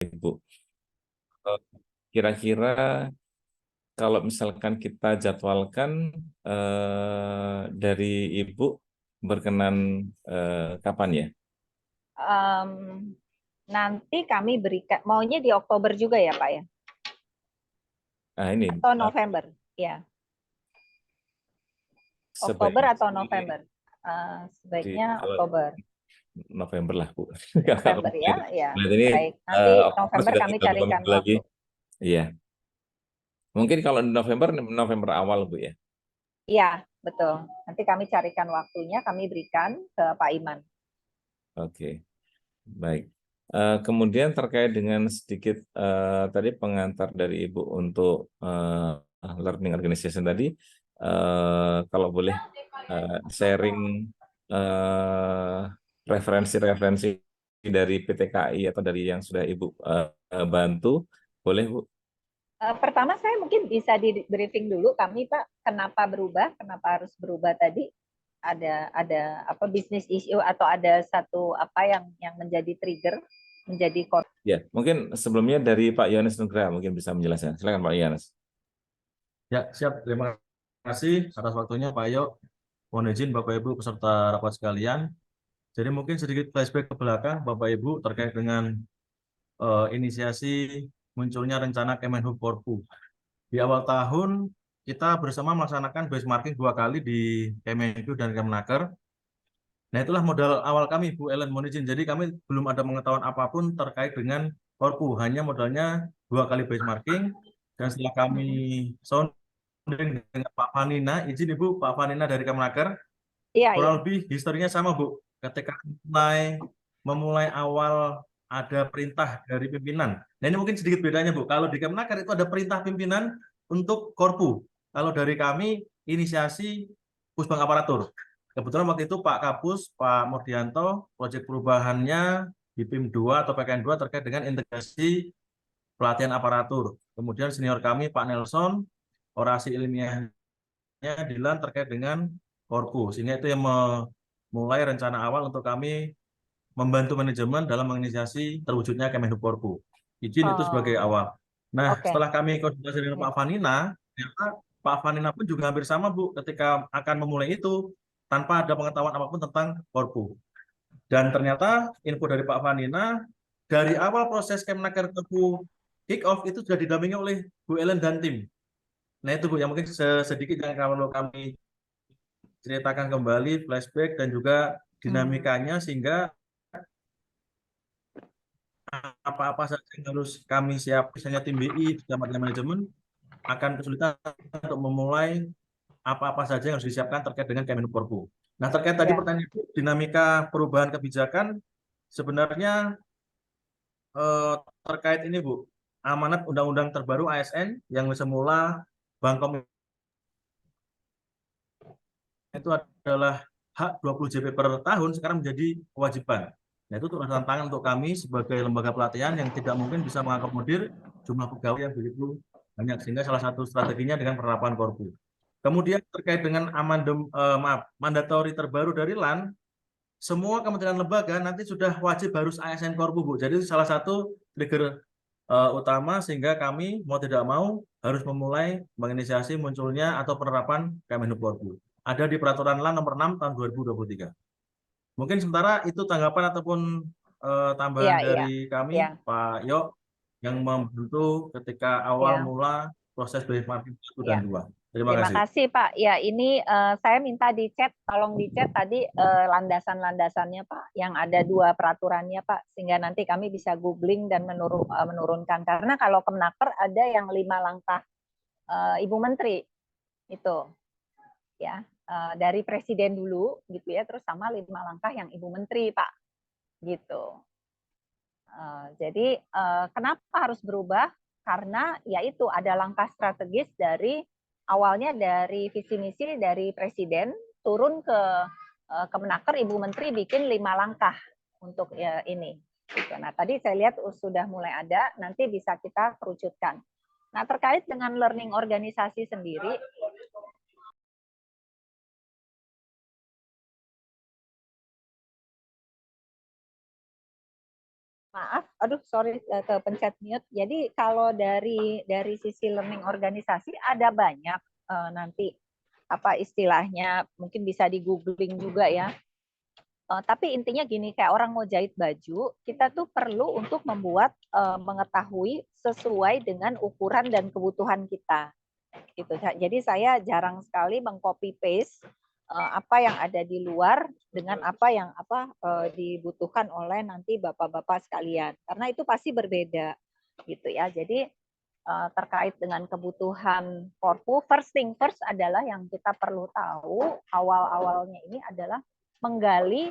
Ibu. Eh, Kira-kira kalau misalkan kita jadwalkan dari Ibu berkenan kapan ya? Em, nanti kami berikan, maunya di Oktober juga ya Pak ya? Nah ini Atau November? Ya, Oktober sebaiknya atau November? Sebaiknya kalau Oktober. November lah Bu. Kalau November ya, ya. lihat ini Baik, nanti Oktober November sudah kami tinggal 2 carikan minggu lagi. waktu. Iya. Mungkin kalau di November, November awal Bu ya. Iya, betul. Nanti kami carikan waktunya, kami berikan ke Pak Iman. Oke, baik. Kemudian terkait dengan sedikit tadi pengantar dari Ibu untuk learning organization tadi, kalau boleh sharing eh, referensi-referensi dari PTKI atau dari yang sudah Ibu bantu, boleh Bu? Pertama saya mungkin bisa di briefing dulu kami Pak, kenapa berubah, kenapa harus berubah tadi? Ada apa bisnis issue atau ada satu apa yang menjadi trigger, menjadi Ya, mungkin sebelumnya dari Pak Yohanes Nugraha mungkin bisa menjelaskan. Silakan Pak Yohanes. Ya, siap. Terima kasih atas waktunya Pak Yo. Mohon izin Bapak Ibu peserta rapat sekalian. Jadi mungkin sedikit flashback ke belakang Bapak Ibu terkait dengan inisiasi munculnya rencana Kemenhub Korpu. Di awal tahun kita bersama melaksanakan benchmarking 2 kali di Kemenhub dan Kemenaker. Nah itulah modal awal kami Bu Ellen, mohon izin. Jadi kami belum ada pengetahuan apapun terkait dengan Korpu. Hanya modalnya 2 kali benchmarking. Dan setelah kami sounding dengan Pak Fanina, izin Ibu, Pak Fanina dari Kemenaker, Iya, iya. kurang lebih historinya sama Bu. Ketika memulai awal ada perintah dari pimpinan. Nah ini mungkin sedikit bedanya Bu. Kalau di Kemenaker itu ada perintah pimpinan untuk Korpu. Kalau dari kami inisiasi Pusbang Aparatur. Kebetulan waktu itu Pak Kapus, Pak Murdianto, proyek perubahannya di PIM 2 atau PKN 2 terkait dengan integrasi pelatihan aparatur. Kemudian senior kami Pak Nelson, orasi ilmiahnya Dilan terkait dengan Korpu. Sehingga itu yang memulai rencana awal untuk kami membantu manajemen dalam menginisiasi terwujudnya Kemenhub Korpu. Izin itu sebagai awal. Nah, Oke. setelah kami konsultasi dengan Pak Fanina, ternyata Pak Fanina pun juga hampir sama Bu ketika akan memulai itu tanpa ada pengetahuan apapun tentang Korpu. Dan ternyata info dari Pak Fanina dari awal proses Kemenaker Korpu kick off itu sudah didampingi oleh Bu Ellen dan tim. Nah itu Bu yang mungkin sedikit yang kalau kami ceritakan kembali flashback dan juga dinamikanya sehingga apa-apa saja yang harus kami siap, misalnya tim BI bersama dengan manajemen akan kesulitan untuk memulai apa-apa saja yang harus disiapkan terkait dengan Kemenhub Korpu. Nah terkait tadi Ya. pertanyaan itu dinamika perubahan kebijakan sebenarnya terkait ini Bu, amanat undang-undang terbaru ASN yang semula Bangkom itu adalah hak 20 JP per tahun sekarang menjadi kewajiban. Nah itu tantangan untuk kami sebagai lembaga pelatihan yang tidak mungkin bisa mengakomodir jumlah pegawai yang begitu banyak sehingga salah satu strateginya dengan penerapan Korpu. Kemudian terkait dengan mandatori terbaru dari LAN, semua kementerian lembaga nanti sudah wajib harus ASN Korpu Bu. Jadi salah satu trigger utama sehingga kami mau tidak mau harus memulai menginisiasi munculnya atau penerapan Kemenhub Korpu. Ada di peraturan LAN nomor 6 tahun 2023. Mungkin sementara itu tanggapan ataupun tambahan Iya, iya. dari kami, Iya. Pak Yo, yang membantu ketika awal Iya. mula proses benchmarking 1 dan Iya. 2. Terima Terima kasih. kasih Pak. Ya, ini saya minta di chat, tolong di chat tadi landasan-landasannya Pak, yang ada 2 peraturannya Pak, sehingga nanti kami bisa googling dan menurunkan. Karena kalau Kemenaker ada yang 5 langkah Ibu Menteri itu, ya dari Presiden dulu gitu ya, terus sama 5 langkah yang Ibu Menteri Pak, gitu. Jadi kenapa harus berubah? Karena yaitu ada langkah strategis dari awalnya dari visi misi dari Presiden turun ke Kemenaker, Ibu Menteri bikin 5 langkah untuk ini. Nah tadi saya lihat sudah mulai ada, nanti bisa kita kerucutkan. Nah terkait dengan learning organisasi sendiri, Maaf, aduh sorry kepencet mute. Jadi kalau dari sisi learning organisasi ada banyak nanti apa istilahnya, mungkin bisa di googling juga ya. Tapi intinya gini, kayak orang mau jahit baju, kita tuh perlu untuk membuat mengetahui sesuai dengan ukuran dan kebutuhan kita. Gitu. Jadi saya jarang sekali mengcopy paste apa yang ada di luar dengan apa yang dibutuhkan oleh nanti bapak-bapak sekalian, karena itu pasti berbeda gitu ya. Jadi terkait dengan kebutuhan Korpu, first thing first adalah yang kita perlu tahu awal-awalnya ini adalah menggali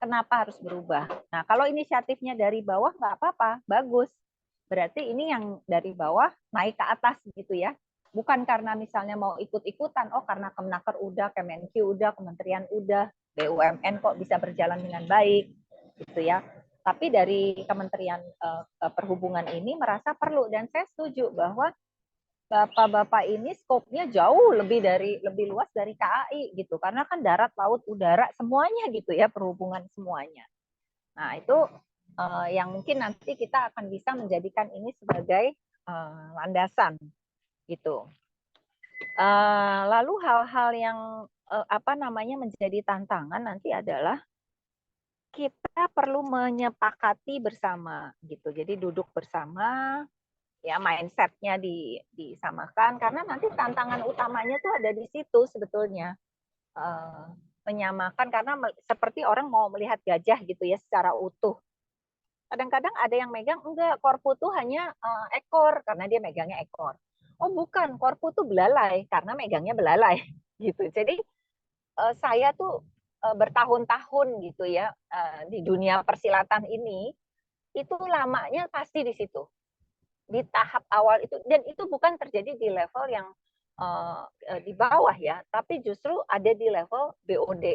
kenapa harus berubah. Nah, kalau inisiatifnya dari bawah nggak apa-apa, bagus. Berarti ini yang dari bawah naik ke atas gitu ya. Bukan karena misalnya mau ikut-ikutan, oh karena Kemenaker udah, Kemenkyu udah, Kementerian udah, BUMN kok bisa berjalan dengan baik, gitu ya. Tapi dari Kementerian Perhubungan ini merasa perlu, dan saya setuju bahwa bapak-bapak ini skopnya jauh lebih luas dari KAI gitu, karena kan darat, laut, udara semuanya gitu ya, perhubungan semuanya. Nah itu yang mungkin nanti kita akan bisa menjadikan ini sebagai landasan gitu. Lalu hal-hal yang menjadi tantangan nanti adalah kita perlu menyepakati bersama gitu. Jadi duduk bersama, ya mindsetnya disamakan, karena nanti tantangan utamanya tuh ada di situ sebetulnya. Menyamakan, karena seperti orang mau melihat gajah gitu ya secara utuh. Kadang-kadang ada yang megang, enggak, Korpu tuh hanya ekor, karena dia megangnya ekor. Oh bukan, Korpu tuh belalai, karena megangnya belalai. Gitu. Jadi saya tuh bertahun-tahun gitu ya di dunia persilatan ini, itu lamanya pasti di situ. Di tahap awal itu, dan itu bukan terjadi di level yang di bawah ya, tapi justru ada di level BOD.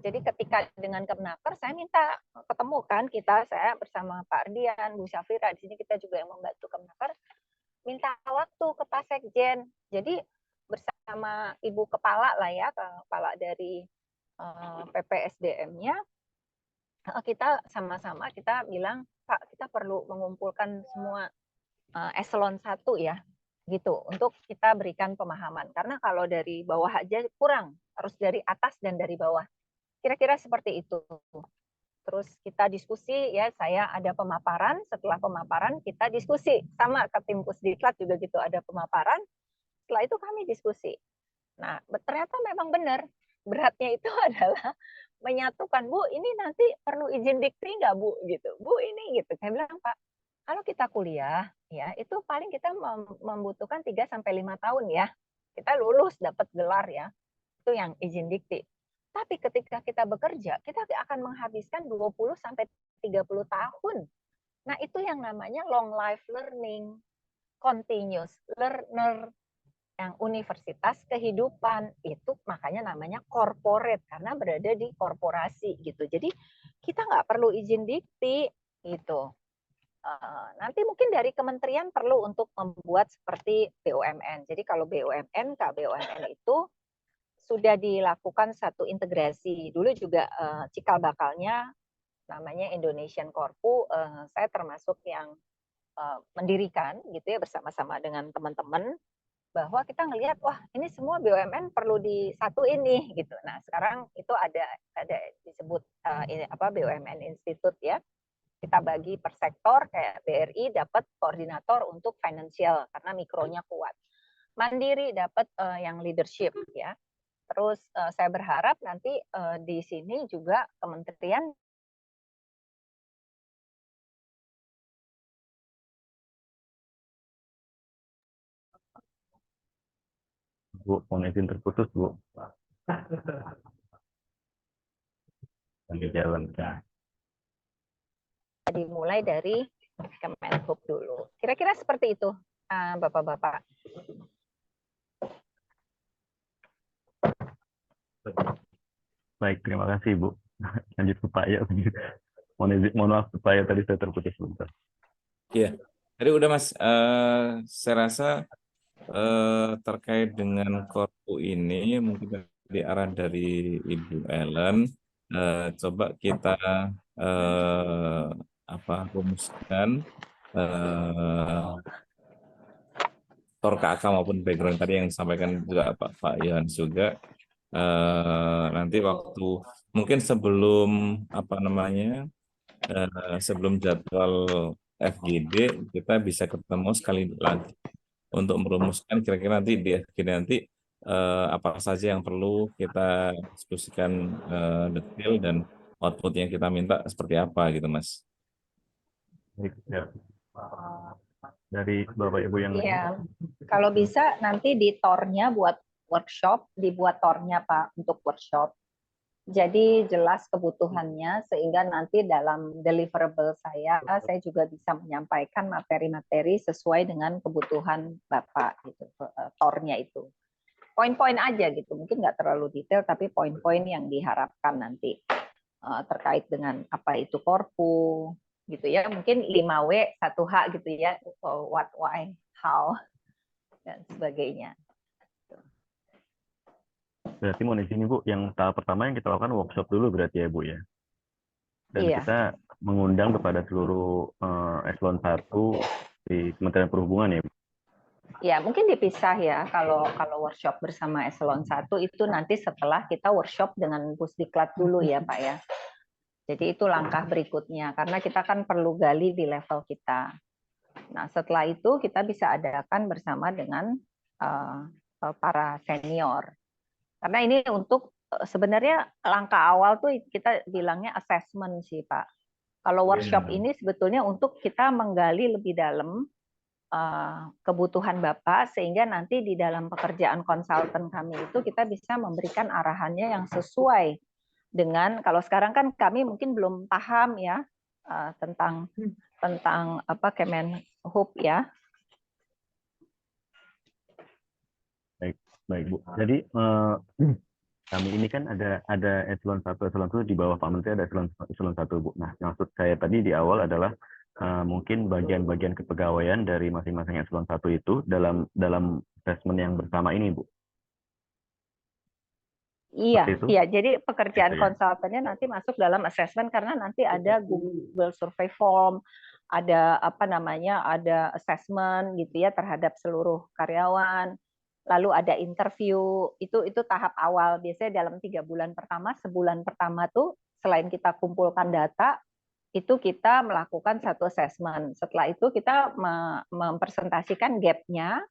Jadi ketika dengan Kemenaker, saya minta ketemu kan, saya bersama Pak Ardian, Bu Syafira, di sini kita juga yang membantu Kemenaker, minta waktu ke Pak Sekjen. Jadi bersama Ibu Kepala lah ya, Kepala dari PPSDM-nya, kita sama-sama kita bilang, Pak, kita perlu mengumpulkan semua eselon 1 ya, gitu, untuk kita berikan pemahaman. Karena kalau dari bawah aja kurang, harus dari atas dan dari bawah. Kira-kira seperti itu. Terus kita diskusi ya, saya ada pemaparan, setelah pemaparan kita diskusi, sama ke tim Pusdiklat juga gitu, ada pemaparan, setelah itu kami diskusi. Nah, ternyata memang benar, beratnya itu adalah menyatukan, Bu, ini nanti perlu izin dikti nggak, Bu? Gitu. Bu, ini gitu. Saya bilang, Pak, kalau kita kuliah, ya itu paling kita membutuhkan 3-5 tahun ya. Kita lulus, dapat gelar ya. Itu yang izin dikti. Tapi ketika kita bekerja, kita akan menghabiskan 20-30 tahun. Nah, itu yang namanya long life learning, continuous learner, yang universitas kehidupan. Itu makanya namanya corporate, karena berada di korporasi gitu. Jadi kita nggak perlu izin dikti gitu. Nanti mungkin dari kementerian perlu untuk membuat seperti BUMN. Jadi kalau BUMN, KBUMN itu sudah dilakukan satu integrasi. Dulu juga cikal bakalnya namanya Indonesian Korpu, saya termasuk yang mendirikan gitu ya, bersama-sama dengan teman-teman, bahwa kita ngelihat, wah ini semua BUMN perlu disatuin nih gitu. Nah sekarang itu ada disebut BUMN Institute ya. Kita bagi per sektor, kayak BRI dapat koordinator untuk financial karena mikronya kuat. Mandiri dapat yang leadership ya. Terus saya berharap nanti di sini juga kementerian Bu, mohon izin terputus, Bu. Lagi jalan. Ya. dimulai dari Kemenhub dulu. Kira-kira seperti itu, Bapak-Bapak. Baik, terima kasih, Bu. Lanjut ke Pak Ya. Mohon maaf Pak Ya, tadi saya terputus sebentar. Iya, tadi udah Mas. Saya rasa terkait dengan Korpu ini mungkin di arah dari Ibu Ellen, coba kita rumuskan tor KK maupun background tadi yang disampaikan juga Pak Yohanes juga. Nanti waktu mungkin sebelum sebelum jadwal FGD kita bisa ketemu sekali lagi untuk merumuskan kira-kira nanti di FGD nanti apa saja yang perlu kita diskusikan detail dan output yang kita minta seperti apa gitu Mas. Baik, ya. Dari Bapak Ibu yang lain. Iya, kalau bisa nanti di tornya buat workshop, dibuat tornya Pak untuk workshop. Jadi jelas kebutuhannya sehingga nanti dalam deliverable saya juga bisa menyampaikan materi-materi sesuai dengan kebutuhan Bapak gitu, tornya itu. Poin-poin aja gitu, mungkin nggak terlalu detail tapi poin-poin yang diharapkan nanti terkait dengan apa itu korpu gitu ya, mungkin 5W 1H gitu ya, what, why, how dan sebagainya. Berarti mohon izin Bu, yang tahap pertama yang kita lakukan workshop dulu berarti ya Bu ya. Dan Iya. kita mengundang kepada seluruh eselon 1 di Kementerian Perhubungan ya Bu. Ya, mungkin dipisah ya kalau workshop bersama eselon 1 itu nanti setelah kita workshop dengan Pusdiklat dulu ya Pak ya. Jadi itu langkah berikutnya karena kita kan perlu gali di level kita. Nah, setelah itu kita bisa adakan bersama dengan para senior. Karena ini untuk sebenarnya langkah awal tuh kita bilangnya assessment sih Pak. Kalau workshop ini sebetulnya untuk kita menggali lebih dalam kebutuhan Bapak sehingga nanti di dalam pekerjaan konsultan kami itu kita bisa memberikan arahannya yang sesuai dengan, kalau sekarang kan kami mungkin belum paham ya tentang apa Kemenhub ya. Baik Bu. Jadi kami ini kan ada eselon 1 di bawah Pak Menteri ada eselon 1 Bu. Nah, maksud saya tadi di awal adalah mungkin bagian-bagian kepegawaian dari masing-masing eselon 1 itu dalam assessment yang bersama ini Bu. Iya, jadi pekerjaan Gitu ya. konsultannya nanti masuk dalam assessment karena nanti ada Google Survey Form, ada ada assessment gitu ya terhadap seluruh karyawan, lalu ada interview, itu tahap awal biasanya dalam 3 bulan pertama, sebulan pertama tuh selain kita kumpulkan data, itu kita melakukan satu assessment. Setelah itu kita mempresentasikan gap-nya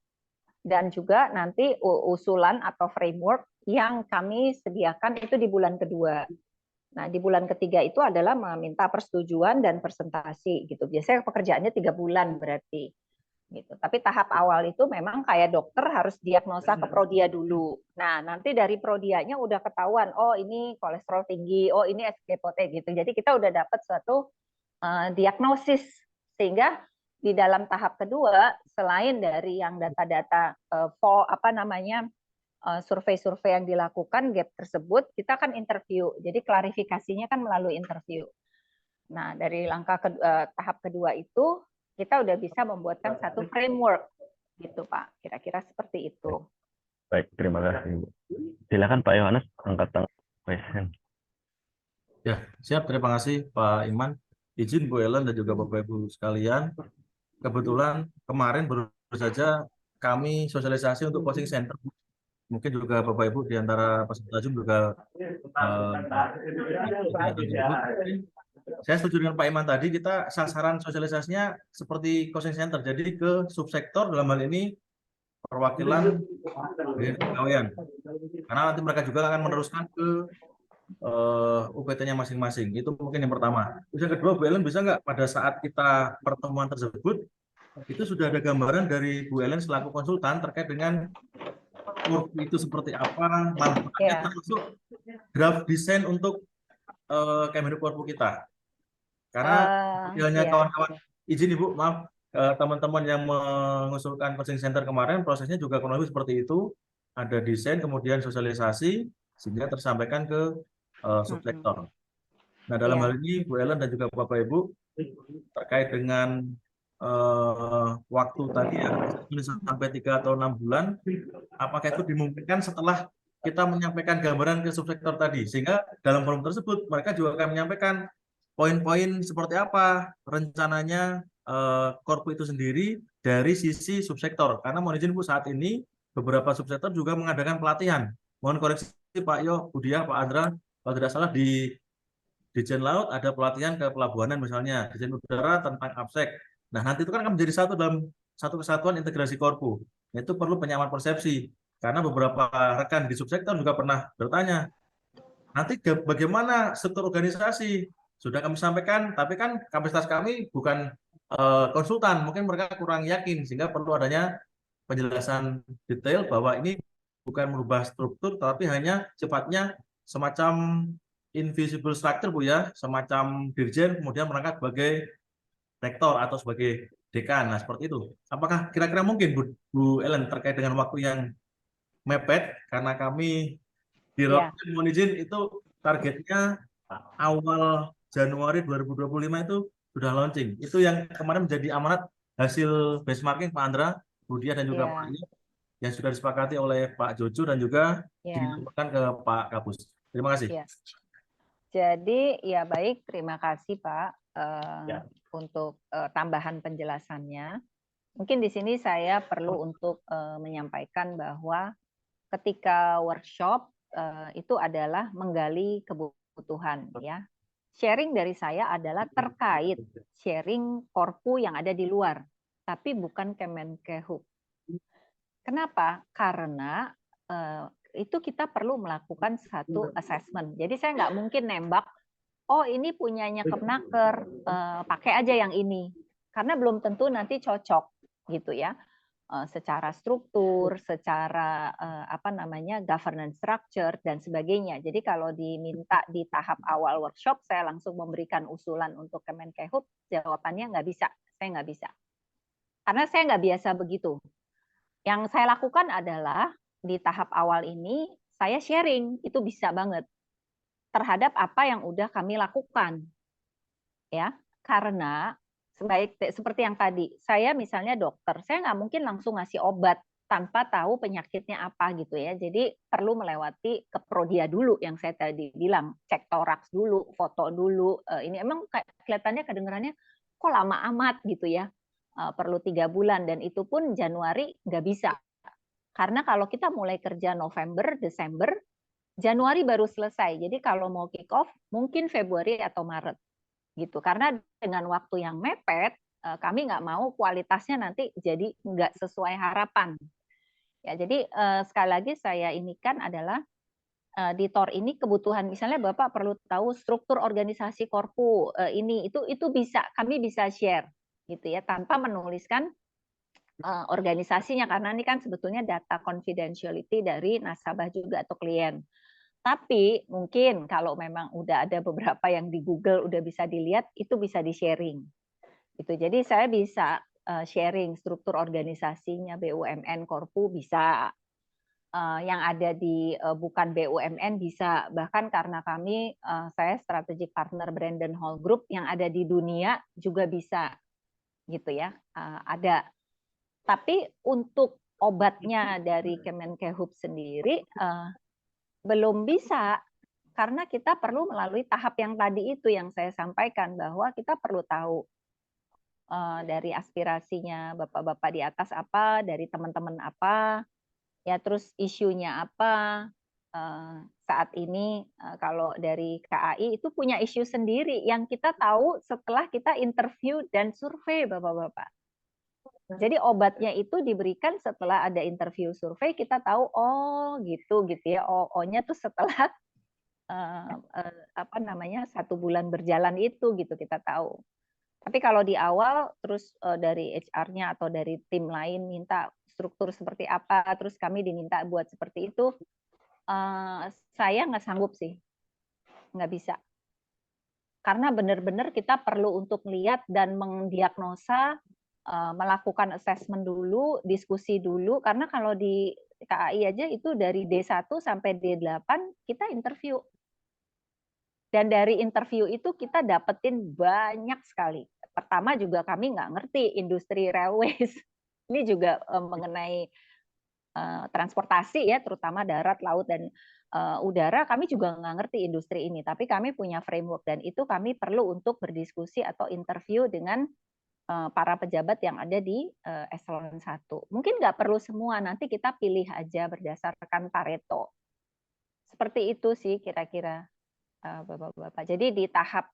dan juga nanti usulan atau framework yang kami sediakan itu di bulan kedua. Nah, di bulan ketiga itu adalah meminta persetujuan dan presentasi gitu. Biasanya pekerjaannya 3 bulan berarti. Gitu. Tapi tahap awal itu memang kayak dokter harus diagnosa ke prodia dulu. Nah, nanti dari prodianya udah ketahuan, oh ini kolesterol tinggi, oh ini SGPT gitu. Jadi kita udah dapat suatu diagnosis sehingga di dalam tahap kedua selain dari yang data-data survei-survei yang dilakukan gap tersebut, kita kan interview. Jadi klarifikasinya kan melalui interview. Nah, dari tahap kedua itu kita udah bisa membuatkan satu framework gitu Pak. Kira-kira seperti itu. Baik, terima kasih Bu. Silakan Pak Yohanes angkat tangan. Ya, siap. Terima kasih Pak Iman. Izin Bu Ellen dan juga Bapak Ibu sekalian. Kebetulan kemarin baru saja kami sosialisasi untuk coaching center. Mungkin juga Bapak Ibu di antara peserta Zoom juga saya setuju dengan Pak Iman tadi, kita sasaran sosialisasinya seperti coaching center. Jadi ke subsektor dalam hal ini perwakilan pegawaian. Karena nanti mereka juga akan meneruskan ke UPT-nya masing-masing. Itu mungkin yang pertama. Terus yang kedua, Bu Ellen bisa nggak pada saat kita pertemuan tersebut itu sudah ada gambaran dari Bu Ellen selaku konsultan terkait dengan itu seperti apa, manfaatnya termasuk draft desain untuk Kemenhub Korpu kita. Karena idealnya kawan-kawan, izin Ibu, maaf, teman-teman yang mengusulkan coaching center kemarin prosesnya juga kurang lebih seperti itu, ada desain kemudian sosialisasi sehingga tersampaikan ke subsektor. Nah, dalam hal ini Bu Ellen dan juga Bapak Ibu terkait dengan waktu tadi ya sampai 3 atau 6 bulan, apakah itu dimungkinkan setelah kita menyampaikan gambaran ke subsektor tadi, sehingga dalam forum tersebut mereka juga akan menyampaikan poin-poin seperti apa rencananya Korpu itu sendiri dari sisi subsektor. Karena mohon izin Bu, saat ini beberapa subsektor juga mengadakan pelatihan. Mohon koreksi Pak Yo, Budiah, Pak Andra, kalau tidak salah di Dirjen Laut ada pelatihan ke pelabuhanan misalnya, Dirjen Udara tentang APSEC. Nah, nanti itu kan akan menjadi satu dalam satu kesatuan integrasi Korpu. Itu perlu penyamaan persepsi. Karena beberapa rekan di subsektor juga pernah bertanya, nanti bagaimana struktur organisasi? Sudah kami sampaikan, tapi kan kapasitas kami bukan konsultan, mungkin mereka kurang yakin, sehingga perlu adanya penjelasan detail bahwa ini bukan merubah struktur, tapi hanya sifatnya semacam invisible structure Bu ya, semacam dirjen kemudian merangkap sebagai rektor atau sebagai dekan. Nah, seperti itu. Apakah kira-kira mungkin Bu Ellen terkait dengan waktu yang mepet karena kami di Iya. Rockland mohon izin itu targetnya awal Januari 2025 itu sudah launching. Itu yang kemarin menjadi amanat hasil benchmarking Pak Andra, Budia dan juga Iya. Pak Iyo yang sudah disepakati oleh Pak Jojo dan juga Iya. dilaporkan ke Pak Kapus. Terima kasih. Iya. Jadi ya baik, terima kasih Pak Ya. untuk tambahan penjelasannya. Mungkin di sini saya perlu untuk menyampaikan bahwa ketika workshop itu adalah menggali kebutuhan ya. Sharing dari saya adalah terkait sharing Korpu yang ada di luar, tapi bukan Kemenkehub. Kenapa? Karena itu kita perlu melakukan satu assessment. Jadi saya nggak mungkin nembak, oh ini punyanya Kemnaker, pakai aja yang ini. Karena belum tentu nanti cocok gitu ya. Secara struktur, secara governance structure dan sebagainya. Jadi kalau diminta di tahap awal workshop, saya langsung memberikan usulan untuk Kemenkehub, jawabannya nggak bisa, saya nggak bisa. Karena saya nggak biasa begitu. Yang saya lakukan adalah di tahap awal ini saya sharing, itu bisa banget terhadap apa yang udah kami lakukan, ya. Karena seperti yang tadi, saya misalnya dokter, saya nggak mungkin langsung ngasih obat tanpa tahu penyakitnya apa gitu ya. Jadi perlu melewati ke prodia dulu yang saya tadi bilang, cek toraks dulu, foto dulu. Ini emang kelihatannya kedengarannya kok lama amat gitu ya. Perlu 3 bulan dan itu pun Januari nggak bisa. Karena kalau kita mulai kerja November, Desember, Januari baru selesai. Jadi kalau mau kick off mungkin Februari atau Maret gitu. Karena dengan waktu yang mepet, kami nggak mau kualitasnya nanti jadi nggak sesuai harapan. Ya, jadi sekali lagi saya ini kan adalah di TOR ini kebutuhan, misalnya Bapak perlu tahu struktur organisasi Korpu ini itu bisa kami bisa share gitu ya tanpa menuliskan organisasinya karena ini kan sebetulnya data confidentiality dari nasabah juga atau klien. Tapi mungkin kalau memang udah ada beberapa yang di Google udah bisa dilihat, itu bisa di-sharing. Gitu. Jadi saya bisa sharing struktur organisasinya BUMN Korpu bisa. Yang ada di bukan BUMN bisa. Bahkan karena kami, saya strategic partner Brandon Hall Group yang ada di dunia juga bisa. Gitu ya, ada. Tapi untuk obatnya dari Kemenkehub sendiri, belum bisa karena kita perlu melalui tahap yang tadi itu yang saya sampaikan bahwa kita perlu tahu dari aspirasinya bapak-bapak di atas apa, dari teman-teman apa, ya terus isunya apa. Saat ini kalau dari KAI itu punya isu sendiri yang kita tahu setelah kita interview dan survei bapak-bapak. Jadi obatnya itu diberikan setelah ada interview survei kita tahu oh gitu ya. O-nya tuh setelah 1 bulan berjalan itu gitu kita tahu. Tapi kalau di awal terus dari HR-nya atau dari tim lain minta struktur seperti apa, terus kami diminta buat seperti itu, saya nggak sanggup sih, nggak bisa. Karena benar-benar kita perlu untuk lihat dan mendiagnosa, melakukan assessment dulu, diskusi dulu, karena kalau di KAI aja itu dari D1 sampai D8 kita interview. Dan dari interview itu kita dapetin banyak sekali. Pertama juga kami nggak ngerti industri railways. Ini juga mengenai transportasi ya, terutama darat, laut, dan udara, kami juga nggak ngerti industri ini, tapi kami punya framework dan itu kami perlu untuk berdiskusi atau interview dengan para pejabat yang ada di eselon 1. Mungkin nggak perlu semua, nanti kita pilih aja berdasarkan Pareto. Seperti itu sih kira-kira, Bapak-Bapak. Jadi di tahap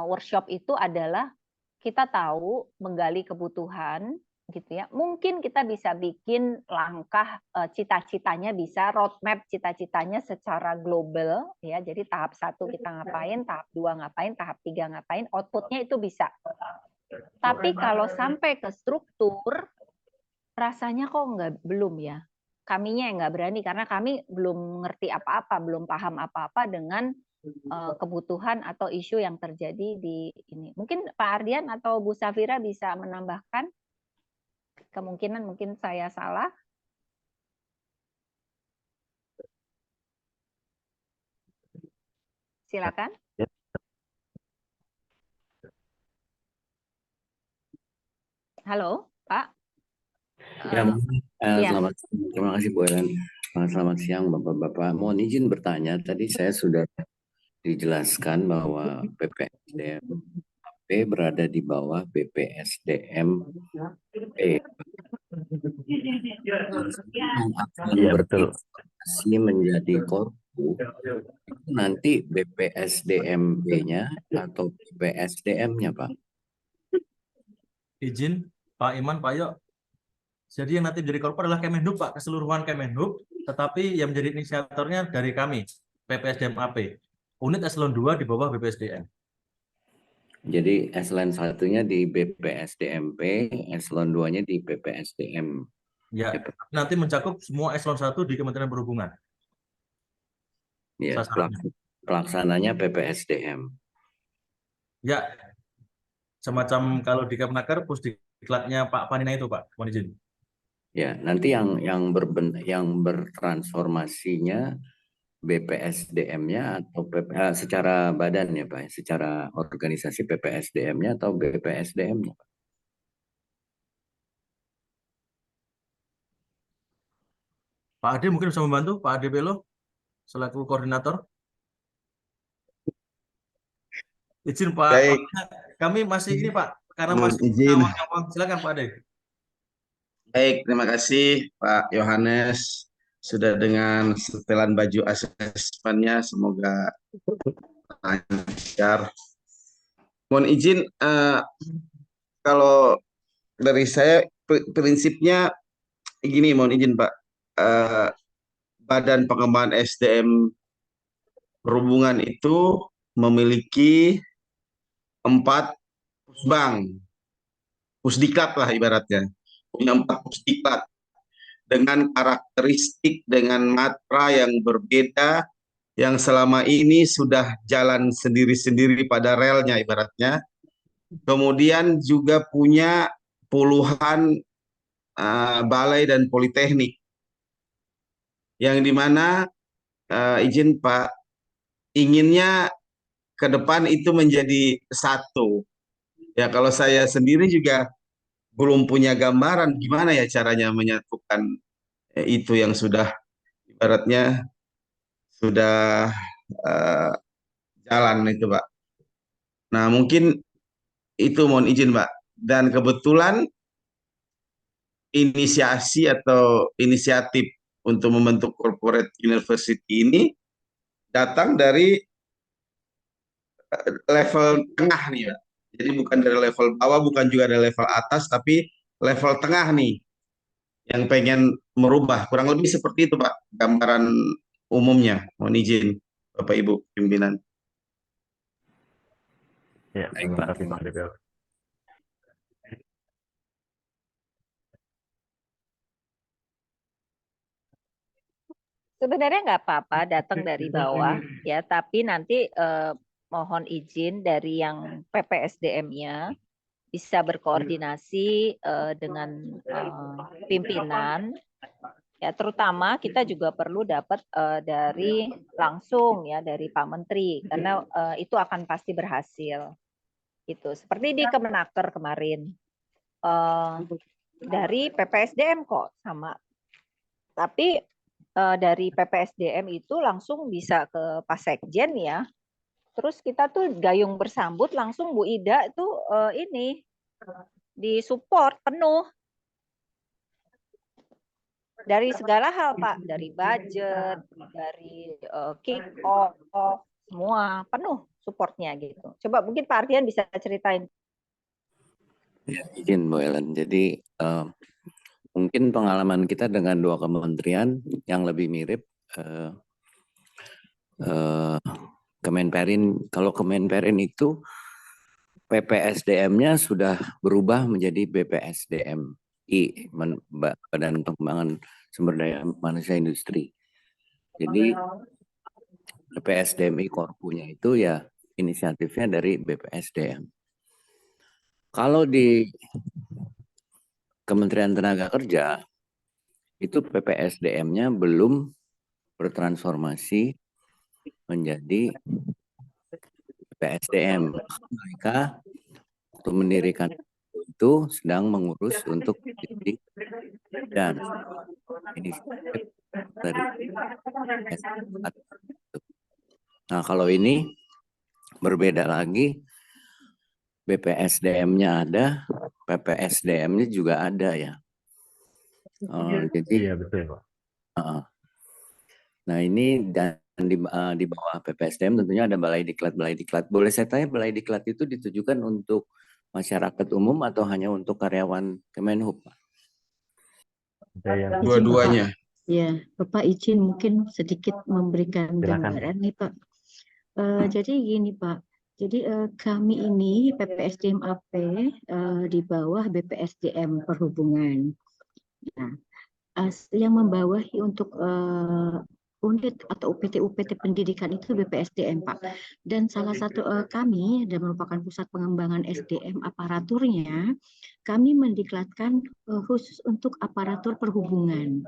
workshop itu adalah kita tahu menggali kebutuhan, gitu ya. Mungkin kita bisa bikin langkah cita-citanya, bisa roadmap cita-citanya secara global, ya. Jadi tahap 1 kita ngapain, tahap 2 ngapain, tahap 3 ngapain, outputnya itu bisa. Tapi kalau sampai ke struktur, rasanya kok belum ya. Kaminya yang nggak berani karena kami belum ngerti apa-apa, belum paham apa-apa dengan kebutuhan atau isu yang terjadi di ini. Mungkin Pak Ardian atau Bu Safira bisa menambahkan, kemungkinan mungkin saya salah. Silakan. Halo, Pak. Ya, Iya. selamat siang. Terima kasih Bu Ellen. Selamat siang Bapak-Bapak. Mohon izin bertanya, tadi saya sudah dijelaskan bahwa PPSDMP berada di bawah BPSDMP. Yang akan Iya, betul. berintegrasi menjadi Korpu, itu nanti BPSDMP-nya atau BPSDM-nya, Pak? Izin Pak Iman, Pak Yok. Jadi yang nanti menjadi korpo adalah Kemenhub, Pak, keseluruhan Kemenhub, tetapi yang menjadi inisiatornya dari kami, PPSDMAP. Unit eselon 2 di bawah BPSDM. Jadi eselon 1-nya di BPSDMP, eselon 2-nya di BPSDM. Ya, nanti mencakup semua eselon 1 di Kementerian Perhubungan. Ya, Sasarannya. pelaksananya BPSDM. Ya, semacam kalau di Kemenaker, pusdiklatnya Pak Panina itu, Pak. Mohon izin. Ya, nanti yang bertransformasinya BPSDM-nya atau secara badan ya Pak, secara organisasi BPSDM-nya atau BPSDM-nya Pak? Pak Ade mungkin bisa membantu, Pak Ade Belo, selaku koordinator. Izin Pak, Baik, kami masih ini Pak, karena mohon masih izin. awal-awal. Silakan Pak Ade. Baik, terima kasih Pak Yohanes sudah dengan setelan baju asesmennya, semoga lancar. Mohon izin, kalau dari saya prinsipnya gini, mohon izin Pak. Badan Pengembangan SDM Perhubungan itu memiliki 4 pusbang, pusdiklat lah ibaratnya, punya 4 pusdiklat dengan karakteristik, dengan matra yang berbeda, yang selama ini sudah jalan sendiri-sendiri pada relnya ibaratnya. Kemudian juga punya puluhan balai dan politeknik, yang dimana izin Pak, inginnya ke depan itu menjadi satu. Ya, kalau saya sendiri juga belum punya gambaran gimana ya caranya menyatukan itu yang sudah ibaratnya sudah jalan itu Pak. Nah mungkin itu mohon izin Pak. Dan kebetulan inisiasi atau inisiatif untuk membentuk corporate university ini datang dari level tengah nih Pak. Jadi bukan dari level bawah, bukan juga dari level atas, tapi level tengah nih yang pengen merubah. Kurang lebih seperti itu Pak, gambaran umumnya. Mohon izin Bapak Ibu pimpinan. Ya, terima kasih Pak Ade. Sebenarnya nggak apa-apa datang dari bawah, ya. Tapi nanti mohon izin dari yang PPSDM-nya bisa berkoordinasi dengan pimpinan. Ya, terutama kita juga perlu dapat dari langsung ya dari Pak Menteri karena itu akan pasti berhasil. Gitu. Seperti di Kemenaker kemarin dari PPSDM kok sama. Tapi dari PPSDM itu langsung bisa ke Pak Sekjen ya. Terus kita tuh gayung bersambut langsung Bu Ida itu ini disupport penuh dari segala hal Pak, dari budget, dari kick off, semua penuh supportnya gitu. Coba mungkin Pak Ardian bisa ceritain. Ya, izin Bu Ellen. Jadi mungkin pengalaman kita dengan dua kementerian yang lebih mirip. Kemenperin, kalau Kemenperin itu PPSDM-nya sudah berubah menjadi BPSDMI, Badan Pengembangan Sumber Daya Manusia Industri. Jadi BPSDMI Korpunya itu ya inisiatifnya dari BPSDM. Kalau di Kementerian Tenaga Kerja itu PPSDM-nya belum bertransformasi menjadi PPSDM. Mereka waktu mendirikan itu sedang mengurus untuk jadi dan inisiatif dari Nah, kalau ini berbeda lagi, BPSDM-nya ada, PPSDM-nya juga ada ya. Jadi, Iya betul Pak. nah ini dan di bawah PPSDM tentunya ada Balai Diklat. Boleh saya tanya Balai Diklat itu ditujukan untuk masyarakat umum atau hanya untuk karyawan Kemenhub? Ada yang Dua-duanya. Ya, Bapak izin mungkin sedikit memberikan Silakan. gambaran nih Pak. Jadi gini Pak, jadi kami ini PPSDM AP di bawah BPSDM Perhubungan. Nah, yang membawahi untuk unit atau UPT pendidikan itu BPSDM Pak. Dan salah satu kami dan merupakan pusat pengembangan SDM aparaturnya, kami mendiklatkan khusus untuk aparatur perhubungan.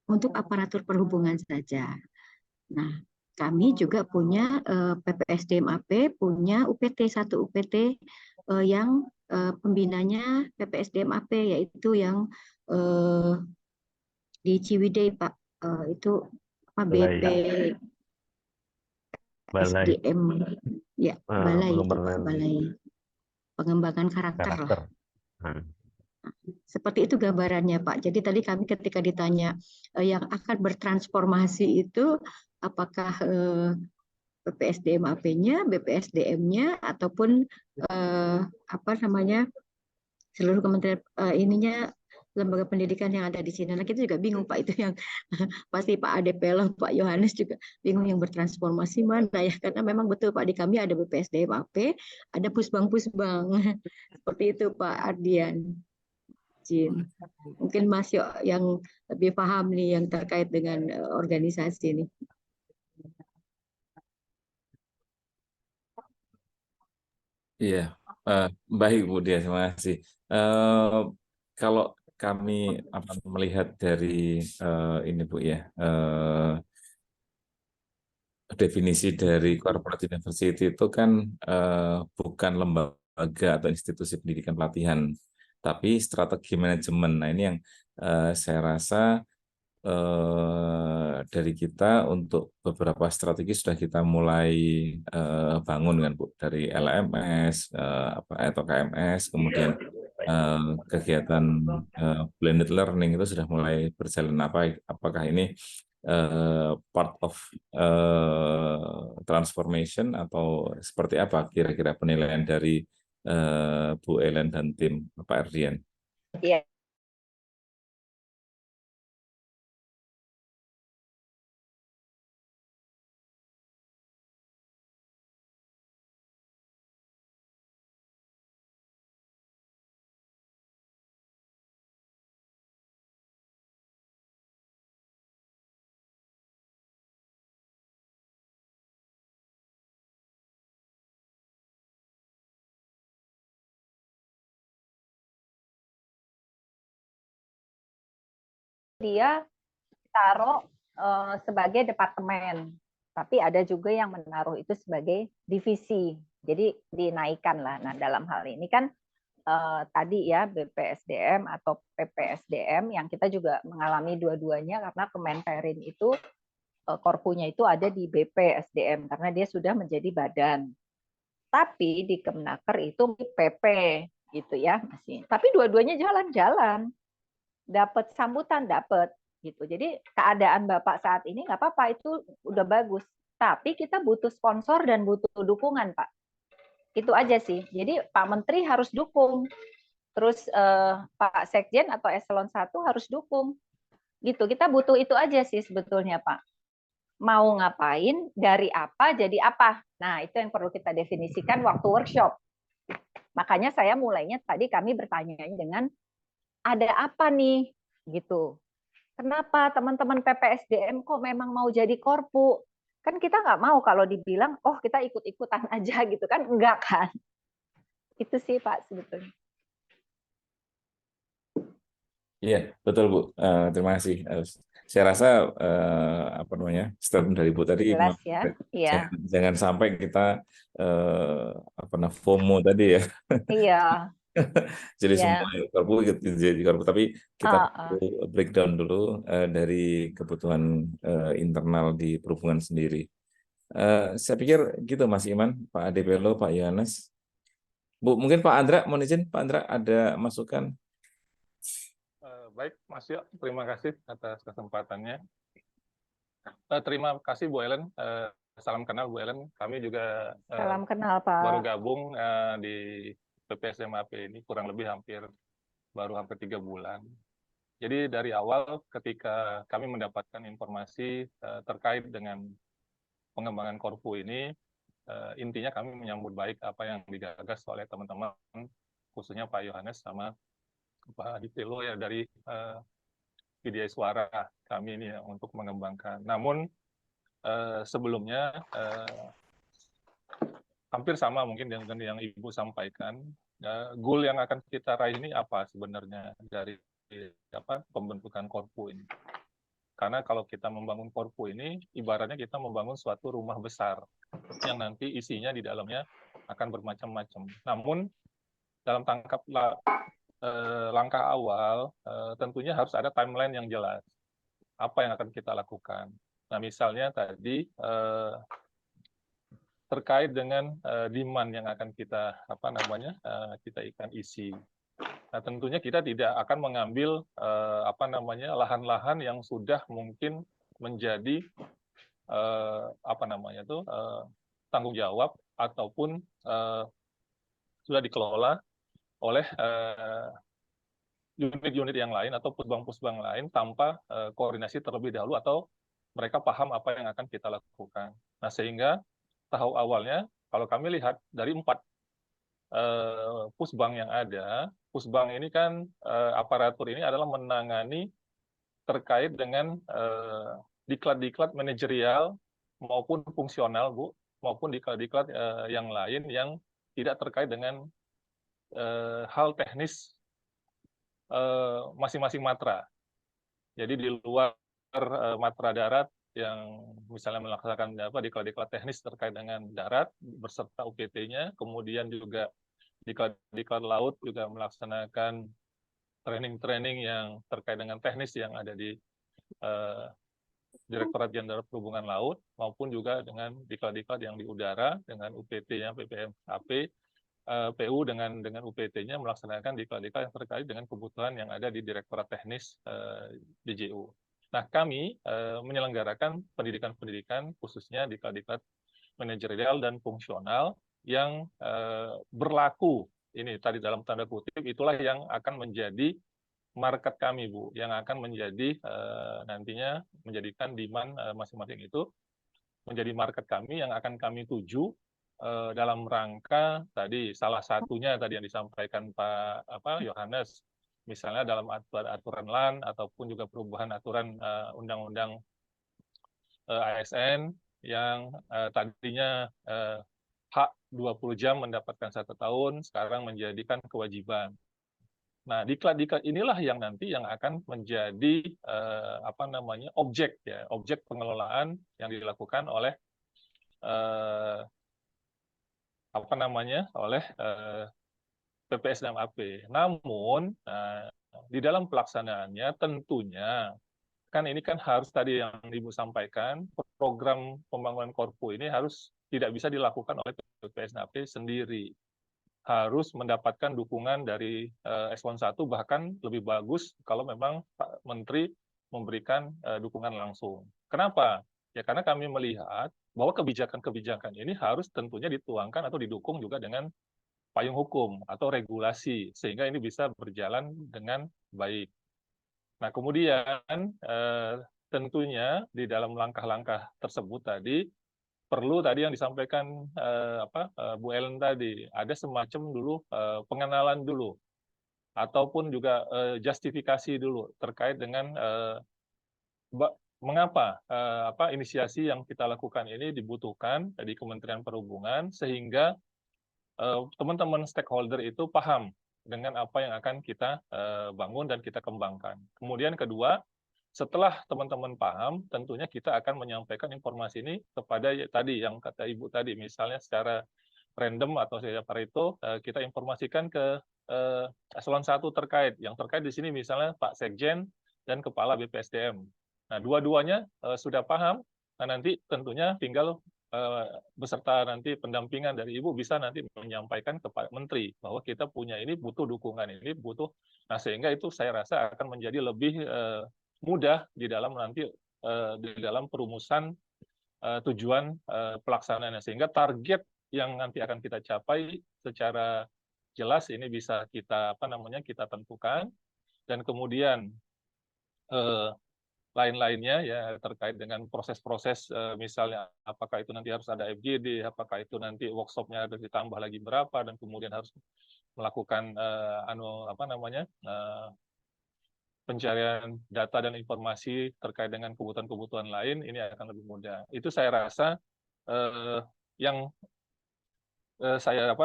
Untuk aparatur perhubungan saja. Nah, kami juga punya PPSDM AP, punya UPT, satu UPT yang pembinanya PPSDM AP, yaitu yang di Ciwidey, Pak. Itu apa, BP Balai. SDM, ya, Balai itu, pengembangan Balai Pengembangan Karakter. karakter. Seperti itu gambarannya Pak. Jadi tadi kami ketika ditanya yang akan bertransformasi itu apakah PPSDM AP-nya, BPSDM-nya ataupun apa namanya seluruh kementerian ininya lembaga pendidikan yang ada di sini. Nah, kita juga bingung Pak, itu yang pasti Pak Ade Pelo, Pak Yohanes juga bingung yang bertransformasi mana ya, karena memang betul Pak di kami ada BPSDM AP, ada pusbang-pusbang seperti itu Pak Ardian. Mungkin Mas yang lebih paham nih yang terkait dengan organisasi ini. Iya, baik Bu Dia, terima kasih. Kalau kami melihat dari ini Bu ya, definisi dari corporate university itu kan bukan lembaga atau institusi pendidikan pelatihan, tapi strategi manajemen. Nah ini yang saya rasa dari kita untuk beberapa strategi sudah kita mulai bangun kan Bu, dari LMS atau KMS, kemudian kegiatan blended learning itu sudah mulai berjalan. Apakah ini part of transformation atau seperti apa kira-kira penilaian dari Bu Ellen dan tim Pak Erdian? Iya. Dia taruh sebagai departemen, tapi ada juga yang menaruh itu sebagai divisi. Jadi dinaikkan lah. Nah dalam hal ini kan tadi ya BPSDM atau PPSDM yang kita juga mengalami dua-duanya karena Kemenperin itu korpunya itu ada di BPSDM karena dia sudah menjadi badan. Tapi di Kemenaker itu PP gitu ya masih. Tapi dua-duanya jalan-jalan. Dapat sambutan dapat gitu. Jadi keadaan Bapak saat ini nggak apa-apa, itu udah bagus. Tapi kita butuh sponsor dan butuh dukungan, Pak. Itu aja sih. Jadi Pak Menteri harus dukung. Terus Pak Sekjen atau Eselon 1 harus dukung. Gitu. Kita butuh itu aja sih sebetulnya, Pak. Mau ngapain, dari apa, jadi apa. Nah, itu yang perlu kita definisikan waktu workshop. Makanya saya mulainya tadi kami bertanya dengan ada apa nih? Gitu. Kenapa teman-teman PPSDM kok memang mau jadi korpu? Kan kita nggak mau kalau dibilang, oh kita ikut-ikutan aja gitu kan. Enggak kan. Itu sih Pak sebetulnya. Iya, betul Bu. Terima kasih. Saya rasa apa namanya statement dari Bu tadi Jelas ya. Iya. jangan sampai kita apa namanya FOMO tadi ya. Iya. Jadi Iya. semua korpu jadi korpu, tapi kita perlu breakdown dulu dari kebutuhan internal di perhubungan sendiri. Saya pikir gitu Mas Iman, Pak Ade Pelo, Pak Yohanes. Bu, mungkin Pak Andra, mohon izin Pak Andra ada masukan? Baik, Mas Yo, terima kasih atas kesempatannya. Terima kasih Bu Ellen. Salam kenal Bu Ellen. Kami juga salam kenal Pak. Baru gabung di PPSDMAP ini kurang lebih baru hampir 3 bulan. Jadi dari awal ketika kami mendapatkan informasi terkait dengan pengembangan korpu ini, intinya kami menyambut baik apa yang digagas oleh teman-teman, khususnya Pak Yohanes sama Pak Adipelo ya dari Widya Suara kami ini ya, untuk mengembangkan. Namun sebelumnya hampir sama mungkin dengan yang Ibu sampaikan, goal yang akan kita raih ini apa sebenarnya dari pembentukan korpu ini. Karena kalau kita membangun korpu ini, ibaratnya kita membangun suatu rumah besar yang nanti isinya di dalamnya akan bermacam-macam. Namun dalam langkah awal, tentunya harus ada timeline yang jelas. Apa yang akan kita lakukan? Nah, misalnya tadi terkait dengan demand yang akan kita kita ikan isi. Nah, tentunya kita tidak akan mengambil lahan-lahan yang sudah mungkin menjadi tanggung jawab ataupun sudah dikelola oleh unit-unit yang lain atau pusbang-pusbang lain tanpa koordinasi terlebih dahulu atau mereka paham apa yang akan kita lakukan. Nah, sehingga tahap awalnya kalau kami lihat dari 4 pusbang yang ada, pusbang ini kan aparatur ini adalah menangani terkait dengan diklat-diklat manajerial maupun fungsional, Bu, maupun diklat-diklat yang lain yang tidak terkait dengan hal teknis masing-masing matra. Jadi di luar matra darat yang misalnya melaksanakan diklat-diklat teknis terkait dengan darat beserta UPT-nya, kemudian juga diklat laut juga melaksanakan training-training yang terkait dengan teknis yang ada di Direktorat Jenderal Perhubungan Laut, maupun juga dengan diklat-diklat yang di udara dengan UPT-nya PPMAP, PU dengan UPT-nya melaksanakan diklat-diklat yang terkait dengan kebutuhan yang ada di Direktorat Teknis DJU. Nah, kami menyelenggarakan pendidikan-pendidikan khususnya diklat-diklat manajerial dan fungsional yang berlaku ini tadi dalam tanda kutip, itulah yang akan menjadi market kami, Bu, yang akan menjadi nantinya menjadikan demand masing-masing itu menjadi market kami yang akan kami tuju dalam rangka tadi salah satunya tadi yang disampaikan Pak Yohanes, misalnya dalam aturan LAN ataupun juga perubahan aturan undang-undang ASN yang tadinya hak 20 jam mendapatkan 1 tahun, sekarang menjadikan kewajiban. Nah, diklat-diklat inilah yang nanti yang akan menjadi objek pengelolaan yang dilakukan oleh PPSDM AP. Namun di dalam pelaksanaannya tentunya kan ini kan harus tadi yang Ibu sampaikan, program pembangunan Korpu ini harus tidak bisa dilakukan oleh PPSDM AP sendiri. Harus mendapatkan dukungan dari Eselon 1, bahkan lebih bagus kalau memang Pak Menteri memberikan dukungan langsung. Kenapa? Ya karena kami melihat bahwa kebijakan-kebijakan ini harus tentunya dituangkan atau didukung juga dengan payung hukum atau regulasi, sehingga ini bisa berjalan dengan baik. Nah, kemudian tentunya di dalam langkah-langkah tersebut tadi perlu tadi yang disampaikan Bu Ellen tadi, ada semacam dulu pengenalan dulu ataupun juga justifikasi dulu terkait dengan mengapa inisiasi yang kita lakukan ini dibutuhkan di Kementerian Perhubungan sehingga teman-teman stakeholder itu paham dengan apa yang akan kita bangun dan kita kembangkan. Kemudian kedua, setelah teman-teman paham, tentunya kita akan menyampaikan informasi ini kepada tadi yang kata Ibu tadi, misalnya secara random atau siapa itu kita informasikan ke eselon 1 terkait. Yang terkait di sini misalnya Pak Sekjen dan Kepala BPSDM. Nah, dua-duanya sudah paham. Nah, nanti tentunya tinggal beserta nanti pendampingan dari Ibu bisa nanti menyampaikan kepada Menteri bahwa kita punya ini, butuh dukungan ini, butuh. Nah, sehingga itu saya rasa akan menjadi lebih mudah di dalam nanti di dalam perumusan tujuan pelaksanaannya, sehingga target yang nanti akan kita capai secara jelas ini bisa kita kita tentukan, dan kemudian lain-lainnya ya terkait dengan proses-proses misalnya apakah itu nanti harus ada FGD, apakah itu nanti workshopnya harus ditambah lagi berapa, dan kemudian harus melakukan pencarian data dan informasi terkait dengan kebutuhan-kebutuhan lain, ini akan lebih mudah. Itu saya rasa yang saya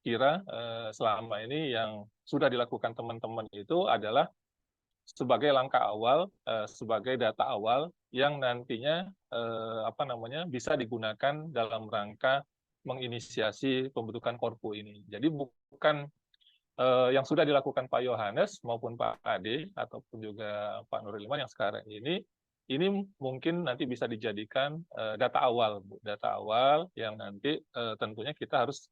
kira selama ini yang sudah dilakukan teman-teman itu adalah sebagai langkah awal, sebagai data awal yang nantinya bisa digunakan dalam rangka menginisiasi pembentukan Korpu ini. Jadi bukan yang sudah dilakukan Pak Yohanes maupun Pak Ade ataupun juga Pak Nurul Iman yang sekarang ini mungkin nanti bisa dijadikan data awal, Bu. Data awal yang nanti tentunya kita harus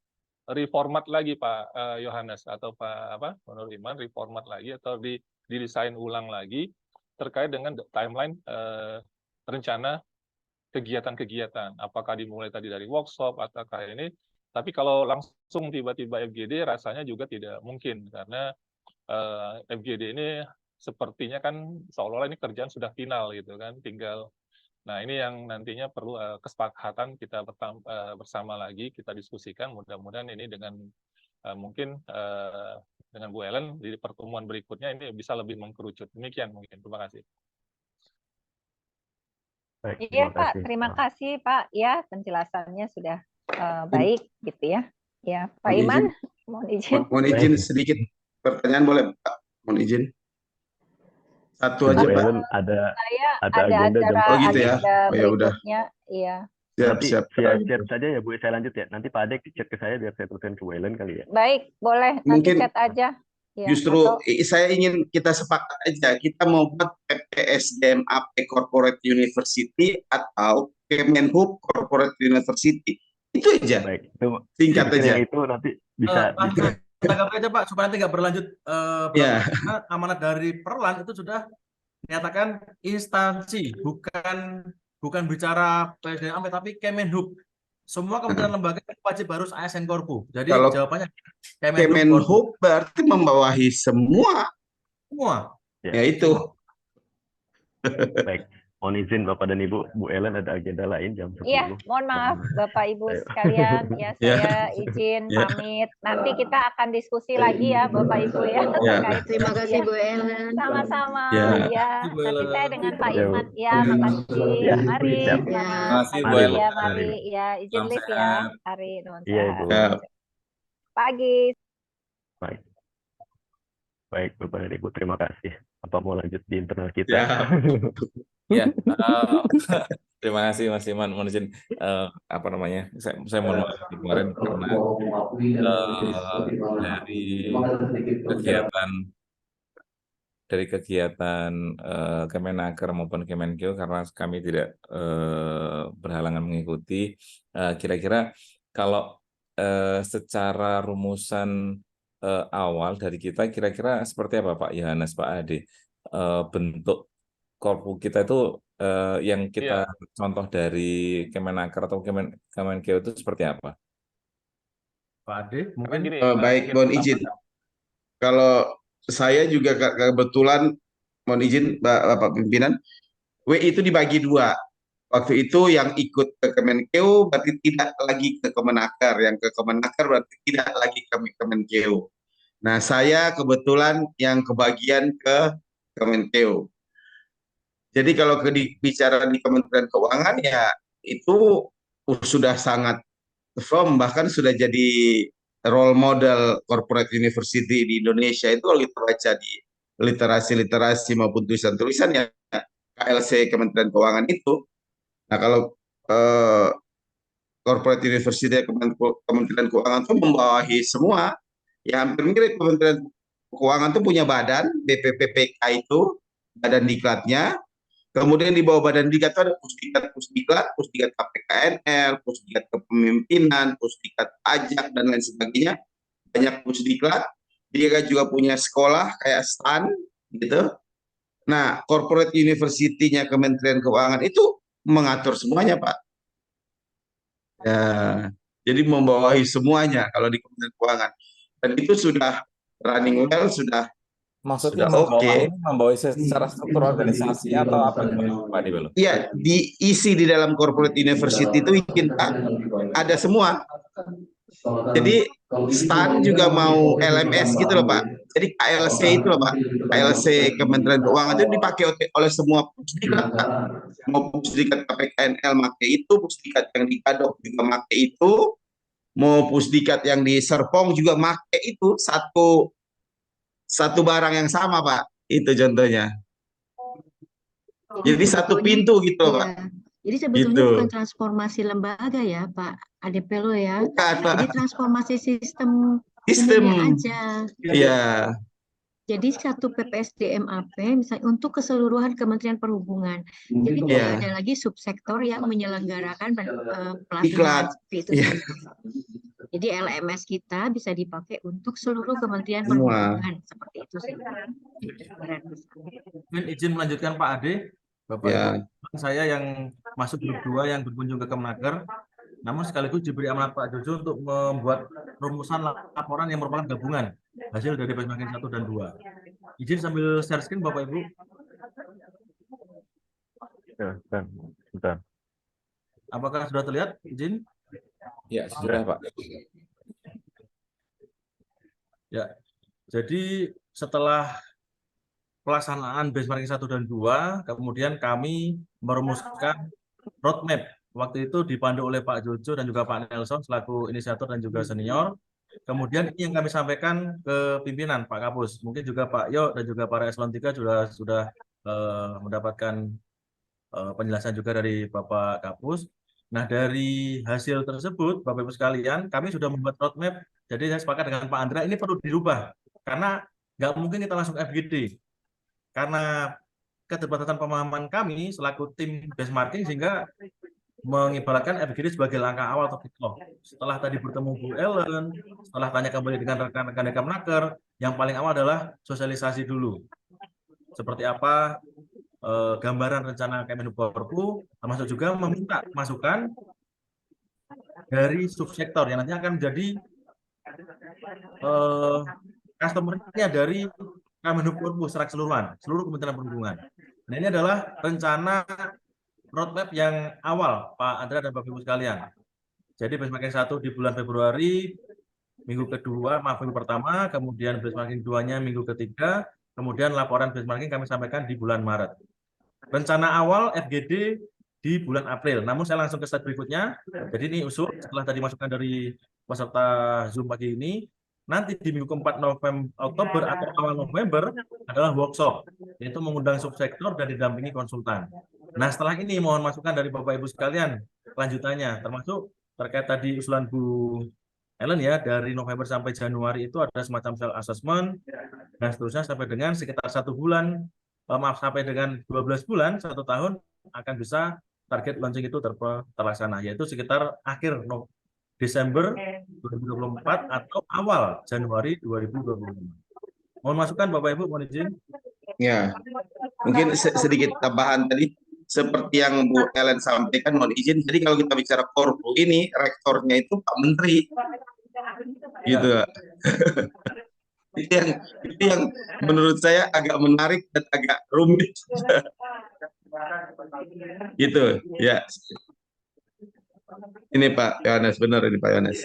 reformat lagi Pak Yohanes atau Pak Nurul Iman, reformat lagi atau didesain ulang lagi terkait dengan timeline rencana kegiatan-kegiatan. Apakah dimulai tadi dari workshop ataukah ini? Tapi kalau langsung tiba-tiba FGD rasanya juga tidak mungkin karena FGD ini sepertinya kan seolah-olah ini kerjaan sudah final gitu kan, tinggal. Nah, ini yang nantinya perlu kesepakatan kita bersama lagi, kita diskusikan, mudah-mudahan ini dengan mungkin dengan Bu Ellen di pertemuan berikutnya ini bisa lebih mengkerucut. Demikian mungkin. Terima kasih. Baik, Iya terima Pak, kasih. terima kasih Pak. Ya, penjelasannya sudah baik gitu ya. Ya, Pak Mohon Iman, izin. mohon izin. Mohon izin sedikit pertanyaan boleh Pak? Mohon izin. Satu Bu aja Pak. Ellen ada Saya ada ada agenda jam Oh gitu ya. agenda Oh ya udah. berikutnya. Iya. Siap Nanti siap. via chat saja ya Bu, saya lanjut ya. Nanti Pak Adek chat ke saya biar saya teruskan ke Bu Ellen kali ya. Baik, boleh nanti Mungkin chat aja. Ya, Justru atau saya ingin kita sepakat aja, kita mau buat PPSDM AP Corporate University atau Kemenhub Corporate University. Itu aja. Baik, itu Singkat mungkin aja. yang itu nanti bisa Tanggapi aja Pak, supaya nanti nggak berlanjut. Ya. Karena amanat dari Perlan itu sudah menyatakan instansi, bukan bicara PSDM tapi Kemenhub. Semua kementerian lembaga wajib harus ASN Korpu. Jadi Kalau jawabannya Kemenhub berarti membawahi semua. ya. Ya itu. Baik, mohon izin Bapak dan Ibu, Bu Ellen ada agenda lain jam 10. iya, mohon maaf Bapak Ibu sekalian, ya saya izin pamit. Nanti kita akan diskusi lagi ya Bapak Ibu ya. terkait Terima kasih ya. Bu Ellen. Sama-sama Ya. ya. Bu Nanti Ellen. saya dengan Pak Ya, Bu. Iman ya, makasih. Ya, Mari, siap. Ya. selamat Terima kasih, Bu pagi Ellen. ya, mari ya, izin Salam live ya. sehat. Hari nuhun Iya, Ibu. sehat. Ya. Pagi. Baik. Baik, Bapak dan Ibu, terima kasih. Apa mau lanjut di internal kita? Ya, Ya, terima kasih Mas Iman. Mohon izin, apa namanya? Saya mohon maaf kemarin karena dari kegiatan Kemenaker maupun Kemenkeu, karena kami tidak berhalangan mengikuti. Kira-kira kalau secara rumusan awal dari kita, kira-kira seperti apa Pak Yohanes, Pak Ade, bentuk korpu kita itu yang kita contoh dari Kemenaker atau Kemenkeu itu seperti apa? Pak Ade, Karena mungkin gini, baik, mungkin mohon izin. Kalau saya juga kebetulan, mohon izin Bapak Pimpinan, WI itu dibagi dua. Waktu itu yang ikut ke Kemenkeu berarti tidak lagi ke Kemenaker, yang ke Kemenaker berarti tidak lagi ke Kemenkeu. Nah, saya kebetulan yang kebagian ke Kemenkeu. Jadi kalau bicara di Kementerian Keuangan ya itu sudah sangat firm, bahkan sudah jadi role model corporate university di Indonesia. Itu kalau kita baca di literasi maupun tulisan-tulisan ya KLC Kementerian Keuangan itu. Nah, kalau corporate university Kementerian Keuangan itu membawahi semua, ya hampir mirip. Kementerian Keuangan itu punya badan BPPPK, itu badan diklatnya. Kemudian di bawah badan diklat itu ada pusdiklat KPKNL, pusdiklat kepemimpinan, pusdiklat pajak dan lain sebagainya. Banyak pusdiklat. Dia juga punya sekolah kayak STAN gitu. Nah, corporate university-nya Kementerian Keuangan itu mengatur semuanya, Pak. Ya, jadi membawahi semuanya kalau di Kementerian Keuangan. Dan itu sudah running well, sudah Maksudnya oke. membawahi secara struktur organisasi atau apa Pak Ade? Iya, diisi di dalam corporate university itu kita ada semua. Jadi STAN juga mau LMS gitu loh Pak. Jadi KLC itu loh Pak. KLC Kementerian Keuangan itu dipakai oleh semua pusdiklat Pak. Mau pusdiklat KPKNL pakai itu, pusdiklat yang di Kadok juga pakai itu, mau pusdiklat yang di Serpong juga pakai itu, satu barang yang sama Pak. Itu contohnya. Jadi satu pintu gitu loh Pak. Jadi sebetulnya Gitu. bukan transformasi lembaga ya Pak Ade Pelo ya. Bukan, Pak. Jadi transformasi sistem Sistem. umumnya aja. Iya. Jadi satu PPSDMAP misalnya untuk keseluruhan Kementerian Perhubungan. Jadi tidak ada lagi subsektor yang menyelenggarakan pelaksanaan seperti itu. Iya. Jadi LMS kita bisa dipakai untuk seluruh Kementerian Semua. Perhubungan seperti itu sih. mungkin izin melanjutkan Pak Ade. Bapak Ya. Ibu, saya yang masuk grup 2 yang berkunjung ke Kemenaker, namun sekaligus diberi amanat Pak Jojo untuk membuat rumusan laporan yang merupakan gabungan hasil dari benchmarking 1 dan 2. Izin sambil share screen Bapak Ibu. Ya, bentar. Apakah sudah terlihat? Izin. Ya, sudah Pak. Ya. Jadi setelah pelaksanaan benchmarking 1 dan 2, kemudian kami merumuskan roadmap. Waktu itu dipandu oleh Pak Jojo dan juga Pak Nelson selaku inisiator dan juga senior. Kemudian ini yang kami sampaikan ke pimpinan Pak Kapus. Mungkin juga Pak Yo dan juga para eselon 3 sudah mendapatkan penjelasan juga dari Bapak Kapus. Nah, dari hasil tersebut, Bapak Ibu sekalian, kami sudah membuat roadmap. Jadi saya sepakat dengan Pak Andra, ini perlu dirubah. Karena nggak mungkin kita langsung FGD. Karena keterbatasan pemahaman kami selaku tim benchmarking sehingga mengibaratkan FGD sebagai langkah awal atau kick-off. Setelah tadi bertemu Bu Ellen, setelah tanya kembali dengan rekan-rekan Kemenaker, yang paling awal adalah sosialisasi dulu. Seperti apa gambaran rencana Kemenhub-Korpu, termasuk juga meminta masukan dari subsektor yang nantinya akan menjadi customer-nya dari Kemenhub-Korpu secara keseluruhan, seluruh Kementerian Perhubungan. Nah, ini adalah rencana roadmap yang awal, Pak Andra dan Bapak Ibu sekalian. Jadi benchmarking 1 di bulan Februari, minggu pertama, kemudian benchmarking 2-nya minggu ketiga, kemudian laporan benchmarking kami sampaikan di bulan Maret. Rencana awal FGD di bulan April. Namun saya langsung ke slide berikutnya. Jadi ini usul setelah tadi masukan dari peserta Zoom pagi ini. nanti di minggu keempat Oktober atau awal November adalah workshop, yaitu mengundang subsektor dan didampingi konsultan. Nah, setelah ini mohon masukan dari Bapak Ibu sekalian kelanjutannya, termasuk terkait tadi usulan Bu Ellen ya, dari November sampai Januari itu ada semacam self assessment dan seterusnya sampai dengan sekitar 1 bulan, sampai dengan 12 bulan, 1 tahun akan bisa target launching itu terlaksana, yaitu sekitar akhir Desember 2024 atau awal Januari 2025. Mohon masukan Bapak Ibu, mohon izin. Ya, mungkin sedikit tambahan tadi, seperti yang Bu Ellen sampaikan, mohon izin. Jadi kalau kita bicara Korpu ini, rektornya itu Pak Menteri, gitu. itu yang menurut saya agak menarik dan agak rumit, gitu. Ya, ini Pak Yohanes, benar ini Pak Yohanes.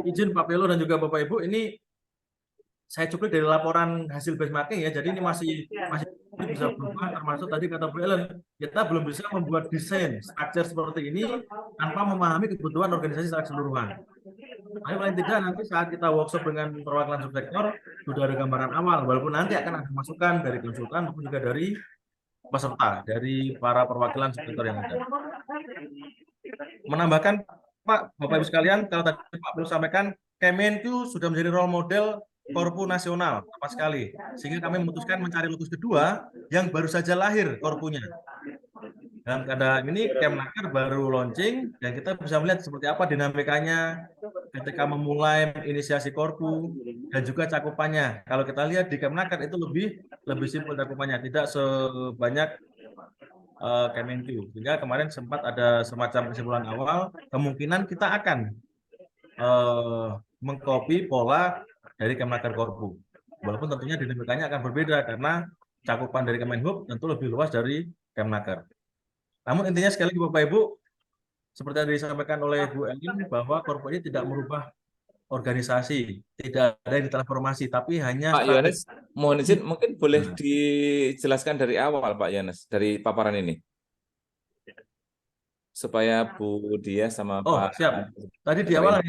Izin Pak Pelo dan juga Bapak Ibu, ini saya cuplik dari laporan hasil benchmarking ya, jadi ini masih bisa berubah, termasuk tadi kata Bu Ellen, kita belum bisa membuat desain structure seperti ini tanpa memahami kebutuhan organisasi secara keseluruhan. Tapi paling tidak nanti saat kita workshop dengan perwakilan subsektor sudah ada gambaran awal, walaupun nanti akan ada masukan dari konsultan maupun juga dari peserta, dari para perwakilan subsektor yang ada. Menambahkan Pak, Bapak Ibu sekalian, kalau tadi Pak Pelo sampaikan, Kemenq sudah menjadi role model Korpu nasional, tepat sekali. Sehingga kami memutuskan mencari lokus kedua yang baru saja lahir Korpunya. Dalam keadaan ini Kemnaker baru launching dan kita bisa melihat seperti apa dinamikanya ketika memulai inisiasi Korpu dan juga cakupannya. Kalau kita lihat di Kemnaker itu lebih simpel cakupannya, tidak sebanyak Kemenq. Sehingga kemarin sempat ada semacam kesimpulan awal, kemungkinan kita akan mengcopy pola dari Kemnaker Korpu. Walaupun tentunya dinamikanya akan berbeda karena cakupan dari Kemenhub tentu lebih luas dari Kemnaker. Namun intinya sekali lagi Bapak Ibu, seperti yang disampaikan oleh Bu Ellen bahwa Korpu ini tidak merubah organisasi, tidak ada yang transformasi, tapi hanya Pak Yohanes, mohon izin, mungkin boleh dijelaskan dari awal Pak Yohanes, dari paparan ini. Supaya Bu Dia sama Pak... siap. Tadi di awal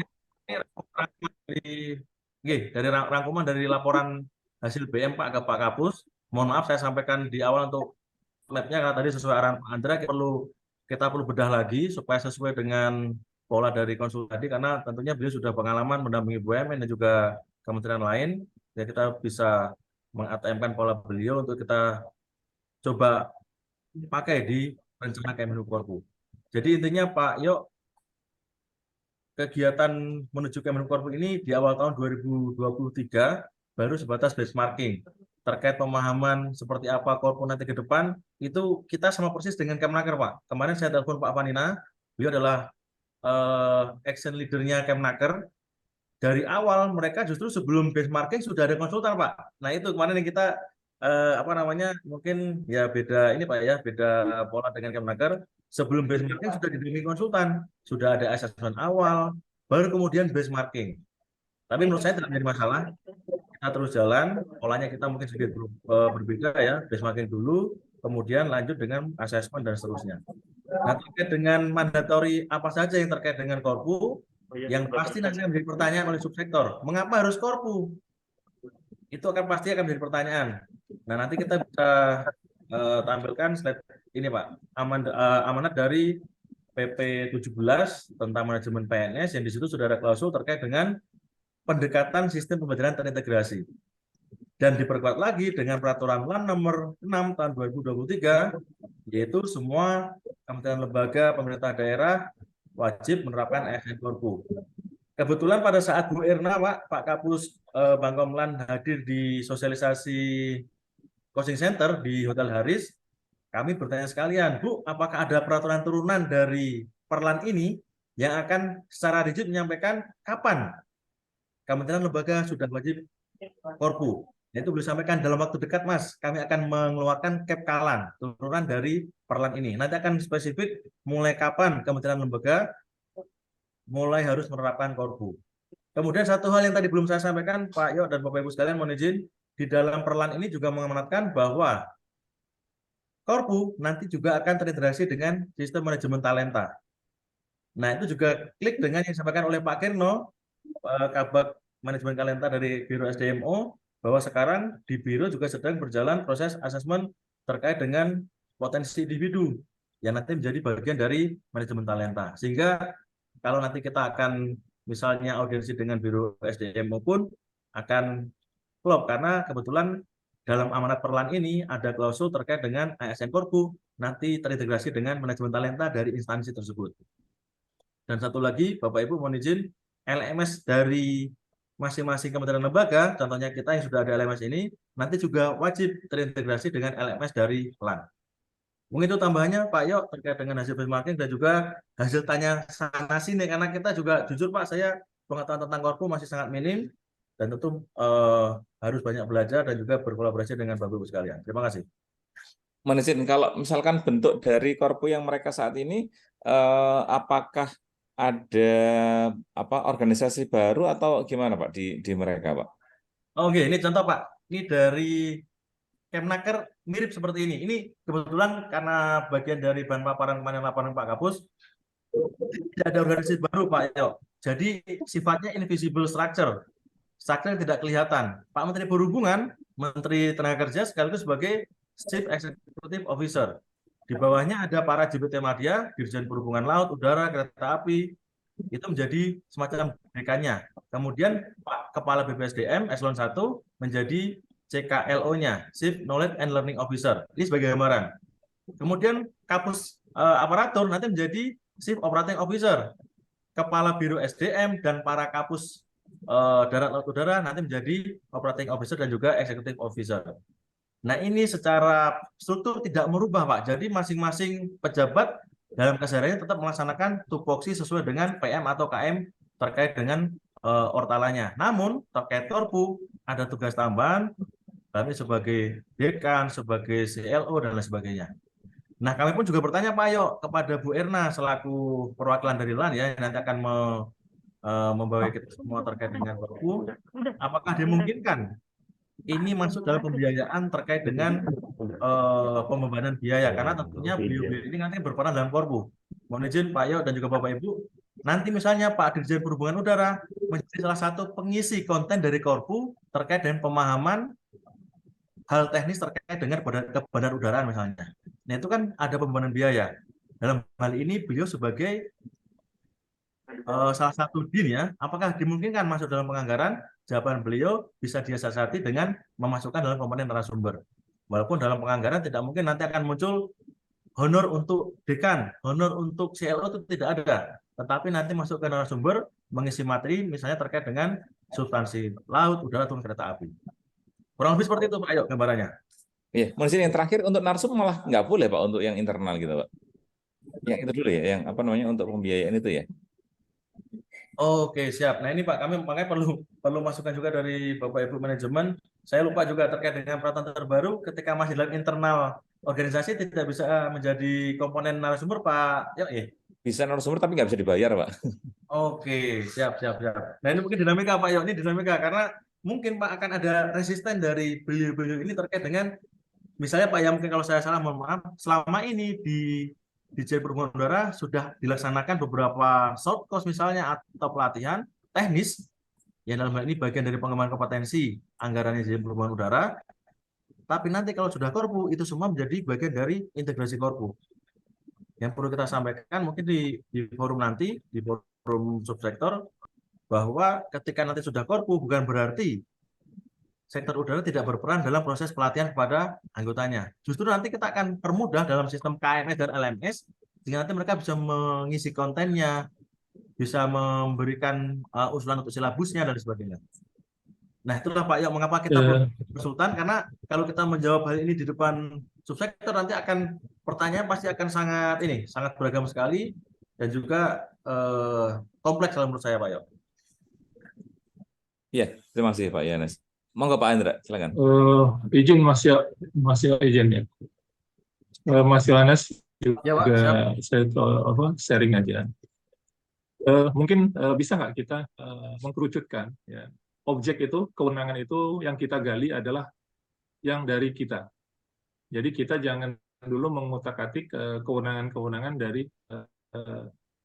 dari rangkuman dari laporan hasil BM Pak ke Pak Kapus. Mohon maaf saya sampaikan di awal untuk mapnya karena tadi sesuai arahan Pak Andra kita perlu bedah lagi supaya sesuai dengan pola dari konsul tadi, karena tentunya beliau sudah pengalaman mendampingi BUMN dan juga kementerian lain, ya kita bisa meng-ATM-kan pola beliau untuk kita coba pakai di rencana Kemenhub Korpu. Jadi intinya Pak Yok, kegiatan menuju Kemenhub Korpu ini di awal tahun 2023 baru sebatas benchmarking. Terkait pemahaman seperti apa Korpu nanti ke depan, itu kita sama persis dengan Kemnaker, Pak. Kemarin saya telepon Pak Vanina, beliau adalah action leader-nya Kemnaker. Dari awal mereka justru sebelum benchmarking sudah ada konsultan, Pak. Nah itu kemarin yang kita mungkin ya beda ini Pak ya, beda pola dengan Kemnaker. Sebelum benchmarking sudah didampingi konsultan, sudah ada assessment awal, baru kemudian benchmarking. Tapi menurut saya tidak menjadi masalah. Kita terus jalan, polanya kita mungkin sedikit berbeda ya, benchmarking dulu, kemudian lanjut dengan assessment dan seterusnya. Nah, terkait dengan mandatori apa saja yang terkait dengan Korpu, yang pasti nanti akan menjadi pertanyaan oleh subsektor. Mengapa harus Korpu? Itu pasti akan menjadi pertanyaan. Nah, nanti kita bisa tampilkan slide ini Pak, amanat dari PP 17 tentang manajemen PNS, yang di situ sudah ada klausul terkait dengan pendekatan sistem pembelajaran terintegrasi. Dan diperkuat lagi dengan peraturan LAN nomor 6 tahun 2023, yaitu semua kementerian lembaga pemerintah daerah wajib menerapkan ASN Korpu. Kebetulan pada saat Bu Irna, Pak Kapus Bangkomlan hadir di sosialisasi coaching center di Hotel Haris, kami bertanya sekalian, Bu, apakah ada peraturan turunan dari Perlan ini yang akan secara rigid menyampaikan kapan kementerian lembaga sudah wajib Korpu? Itu boleh sampaikan dalam waktu dekat, Mas. Kami akan mengeluarkan Kepkalan, turunan dari Perlan ini. Nanti akan spesifik mulai kapan kementerian lembaga mulai harus menerapkan Korpu. Kemudian satu hal yang tadi belum saya sampaikan, Pak Yok dan Bapak Ibu sekalian, mohon izin, di dalam Perlan ini juga mengamanatkan bahwa Korpu nanti juga akan terintegrasi dengan sistem manajemen talenta. Nah, itu juga klik dengan yang disampaikan oleh Pak Kirno, Kabak manajemen talenta dari Biro SDMO bahwa sekarang di Biro juga sedang berjalan proses asesmen terkait dengan potensi individu yang nanti menjadi bagian dari manajemen talenta. Sehingga kalau nanti kita akan misalnya audiensi dengan Biro SDMO pun akan klop karena kebetulan dalam amanat perlan ini ada klausul terkait dengan ASN Korpu nanti terintegrasi dengan manajemen talenta dari instansi tersebut. Dan satu lagi, Bapak Ibu mohon izin, LMS dari masing-masing kementerian lembaga, contohnya kita yang sudah ada LMS ini, nanti juga wajib terintegrasi dengan LMS dari PLAN. Mungkin itu tambahannya Pak Yok terkait dengan hasil benchmarking dan juga hasil tanya sana sini, karena kita juga jujur Pak, saya pengetahuan tentang Korpu masih sangat minim, dan tentu harus banyak belajar dan juga berkolaborasi dengan Bapak Ibu sekalian. Terima kasih. Mohon izin, kalau misalkan bentuk dari Korpu yang mereka saat ini, apakah ada organisasi baru atau gimana Pak di mereka Pak? Oke, ini contoh Pak. Ini dari Kemnaker mirip seperti ini. Ini kebetulan karena bagian dari bahan paparan kemarin laporan Pak Kapus, tidak ada organisasi baru Pak Yo. Jadi sifatnya invisible structure. Structure yang tidak kelihatan. Pak Menteri Perhubungan, Menteri Tenaga Kerja sekaligus sebagai Chief Executive Officer. Di bawahnya ada para JBT Madya, Dirjen Perhubungan Laut, Udara, Kereta Api, itu menjadi semacam dekannya. Kemudian Pak Kepala BPSDM Eselon 1 menjadi CKLO-nya, Chief Knowledge and Learning Officer. Ini sebagai gambaran. Kemudian Kapus Aparatur nanti menjadi Chief Operating Officer. Kepala Biro SDM dan para Kapus Darat Laut Udara nanti menjadi Operating Officer dan juga Executive Officer. Nah ini secara struktur tidak merubah Pak. Jadi masing-masing pejabat dalam kesehariannya tetap melaksanakan tupoksi sesuai dengan PM atau KM terkait dengan ortalanya. Namun terkait Korpu ada tugas tambahan, kami sebagai dekan, sebagai CLO dan lain sebagainya. Nah kami pun juga bertanya Pak Yo kepada Bu Erna selaku perwakilan dari LAN ya nanti akan membawa kita semua terkait dengan Korpu. Apakah dimungkinkan ini masuk dalam pembiayaan terkait dengan pembebanan biaya karena tentunya beliau-beliau ini nanti berperan dalam Korpu. Mohon izin Pak Yo dan juga Bapak Ibu, nanti misalnya Pak Dirjen Perhubungan Udara menjadi salah satu pengisi konten dari Korpu terkait dengan pemahaman hal teknis terkait dengan kebenaran udaraan misalnya. Nah itu kan ada pembebanan biaya. Dalam hal ini beliau sebagai salah satu din ya, apakah dimungkinkan masuk dalam penganggaran? Jawaban beliau bisa disiasati dengan memasukkan dalam komponen narasumber. Walaupun dalam penganggaran tidak mungkin nanti akan muncul honor untuk dekan, honor untuk CLO itu tidak ada. Tetapi nanti masuk ke narasumber mengisi materi misalnya terkait dengan substansi laut, udara, atau kereta api. Kurang lebih seperti itu Pak Ayo gambarannya. Iya, mungkin yang terakhir untuk narsum malah nggak boleh Pak untuk yang internal gitu Pak. Yang itu dulu ya, yang untuk pembiayaan itu ya. Oke, siap. Nah ini Pak, kami makanya perlu masukan juga dari Bapak Ibu manajemen. Saya lupa juga terkait dengan peraturan terbaru ketika masih dalam internal organisasi tidak bisa menjadi komponen narasumber Pak. Bisa narasumber tapi nggak bisa dibayar Pak. Oke, siap. Nah ini mungkin dinamika Pak Yo, ini dinamika karena mungkin Pak akan ada resisten dari beliau-beliau ini terkait dengan misalnya Pak ya mungkin kalau saya salah mohon maaf, selama ini di Dirjen Perhubungan Udara sudah dilaksanakan beberapa short course misalnya atau pelatihan teknis yang dalam hal ini bagian dari pengembangan kompetensi anggaran Dirjen Perhubungan Udara. Tapi nanti kalau sudah Korpu itu semua menjadi bagian dari integrasi Korpu. Yang perlu kita sampaikan mungkin di forum nanti di forum subsektor bahwa ketika nanti sudah Korpu bukan berarti sektor udara tidak berperan dalam proses pelatihan kepada anggotanya. Justru nanti kita akan permudah dalam sistem KMS dan LMS, sehingga nanti mereka bisa mengisi kontennya, bisa memberikan usulan untuk silabusnya, dan sebagainya. Nah itulah Pak Yok, mengapa kita perlu konsultan, karena kalau kita menjawab hal ini di depan subsektor, nanti akan pertanyaan pasti akan sangat beragam sekali, dan juga kompleks kalau menurut saya Pak Yok. Iya, terima kasih Pak Yohanes. Monggo Pak Andra, silakan. Izin masih izin ya. Mas Yohanes juga Ya, saya sharing aja. Mungkin bisa nggak kita mengkerucutkan ya. Objek itu, kewenangan itu yang kita gali adalah yang dari kita. Jadi kita jangan dulu mengutak-atik kewenangan-kewenangan dari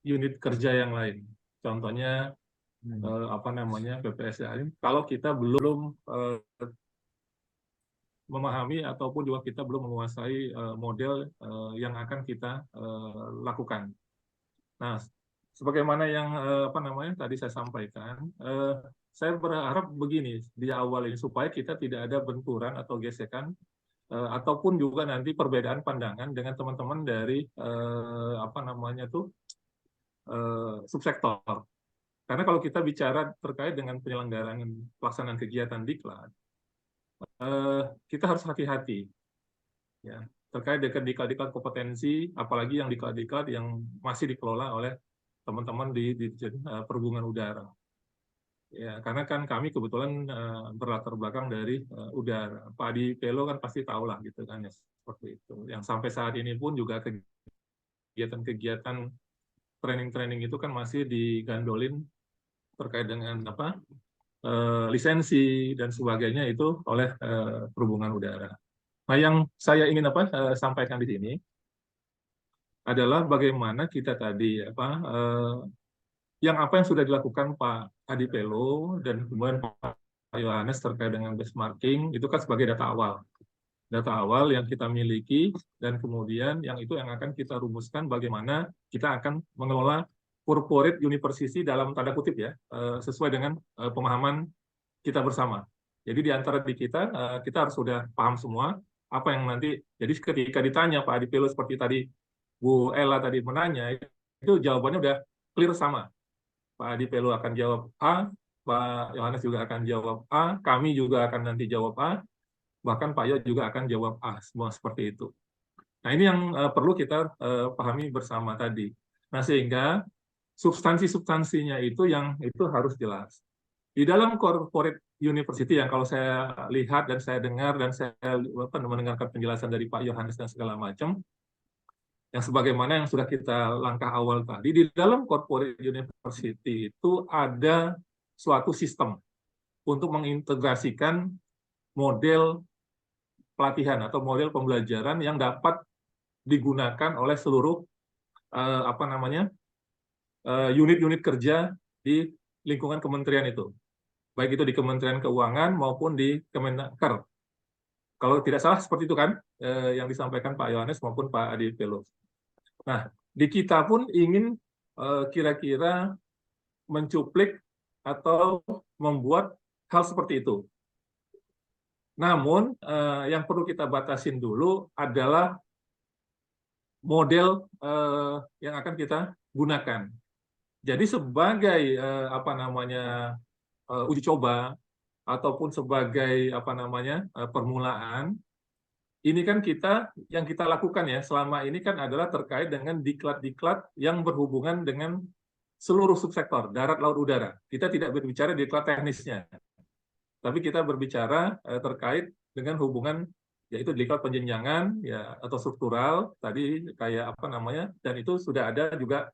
unit kerja yang lain. Contohnya PPSDM kalau kita belum memahami ataupun juga kita belum menguasai model yang akan kita lakukan. Nah, sebagaimana yang tadi saya sampaikan, saya berharap begini di awal ini supaya kita tidak ada benturan atau gesekan ataupun juga nanti perbedaan pandangan dengan teman-teman dari subsektor. Karena kalau kita bicara terkait dengan penyelenggaraan pelaksanaan kegiatan diklat, kita harus hati-hati ya terkait dengan diklat-diklat kompetensi, apalagi yang diklat-diklat yang masih dikelola oleh teman-teman di perhubungan udara. Ya, karena kan kami kebetulan berlatar belakang dari udara. Pak Adi Pelo kan pasti tahu lah gitu kan ya, seperti itu. Yang sampai saat ini pun juga kegiatan-kegiatan training-training itu kan masih digandolin terkait dengan lisensi dan sebagainya itu oleh perhubungan udara. Nah, yang saya ingin sampaikan di sini adalah bagaimana kita tadi yang sudah dilakukan Pak Adi Pelo dan kemudian Pak Yohanes terkait dengan benchmarking itu kan sebagai data awal yang kita miliki, dan kemudian yang akan kita rumuskan bagaimana kita akan mengelola corporate university dalam tanda kutip ya, sesuai dengan pemahaman kita bersama. Jadi di antara kita harus sudah paham semua apa yang nanti, jadi ketika ditanya Pak Adi Pelo seperti tadi Bu Ella tadi menanya, itu jawabannya udah clear sama. Pak Adi Pelo akan jawab A, Pak Yohanes juga akan jawab A, kami juga akan nanti jawab A, bahkan Pak Yo juga akan jawab A, semua seperti itu. Nah, ini yang perlu kita pahami bersama tadi. Nah, sehingga substansi-substansinya itu harus jelas. Di dalam corporate university yang kalau saya lihat dan saya dengar dan saya mendengarkan penjelasan dari Pak Yohanes dan segala macam, yang sebagaimana yang sudah kita langkah awal tadi, di dalam corporate university itu ada suatu sistem untuk mengintegrasikan model pelatihan atau model pembelajaran yang dapat digunakan oleh seluruh unit-unit kerja di lingkungan kementerian itu, baik itu di Kementerian Keuangan maupun di Kemenaker. Kalau tidak salah seperti itu kan yang disampaikan Pak Yohanes maupun Pak Adi Pelo. Nah, di kita pun ingin kira-kira mencuplik atau membuat hal seperti itu. Namun yang perlu kita batasin dulu adalah model yang akan kita gunakan. Jadi sebagai uji coba ataupun sebagai permulaan, ini kan yang kita lakukan ya selama ini kan adalah terkait dengan diklat-diklat yang berhubungan dengan seluruh subsektor darat, laut, udara. Kita tidak berbicara diklat teknisnya, tapi kita berbicara terkait dengan hubungan yaitu diklat penjenjangan ya atau struktural tadi kayak dan itu sudah ada juga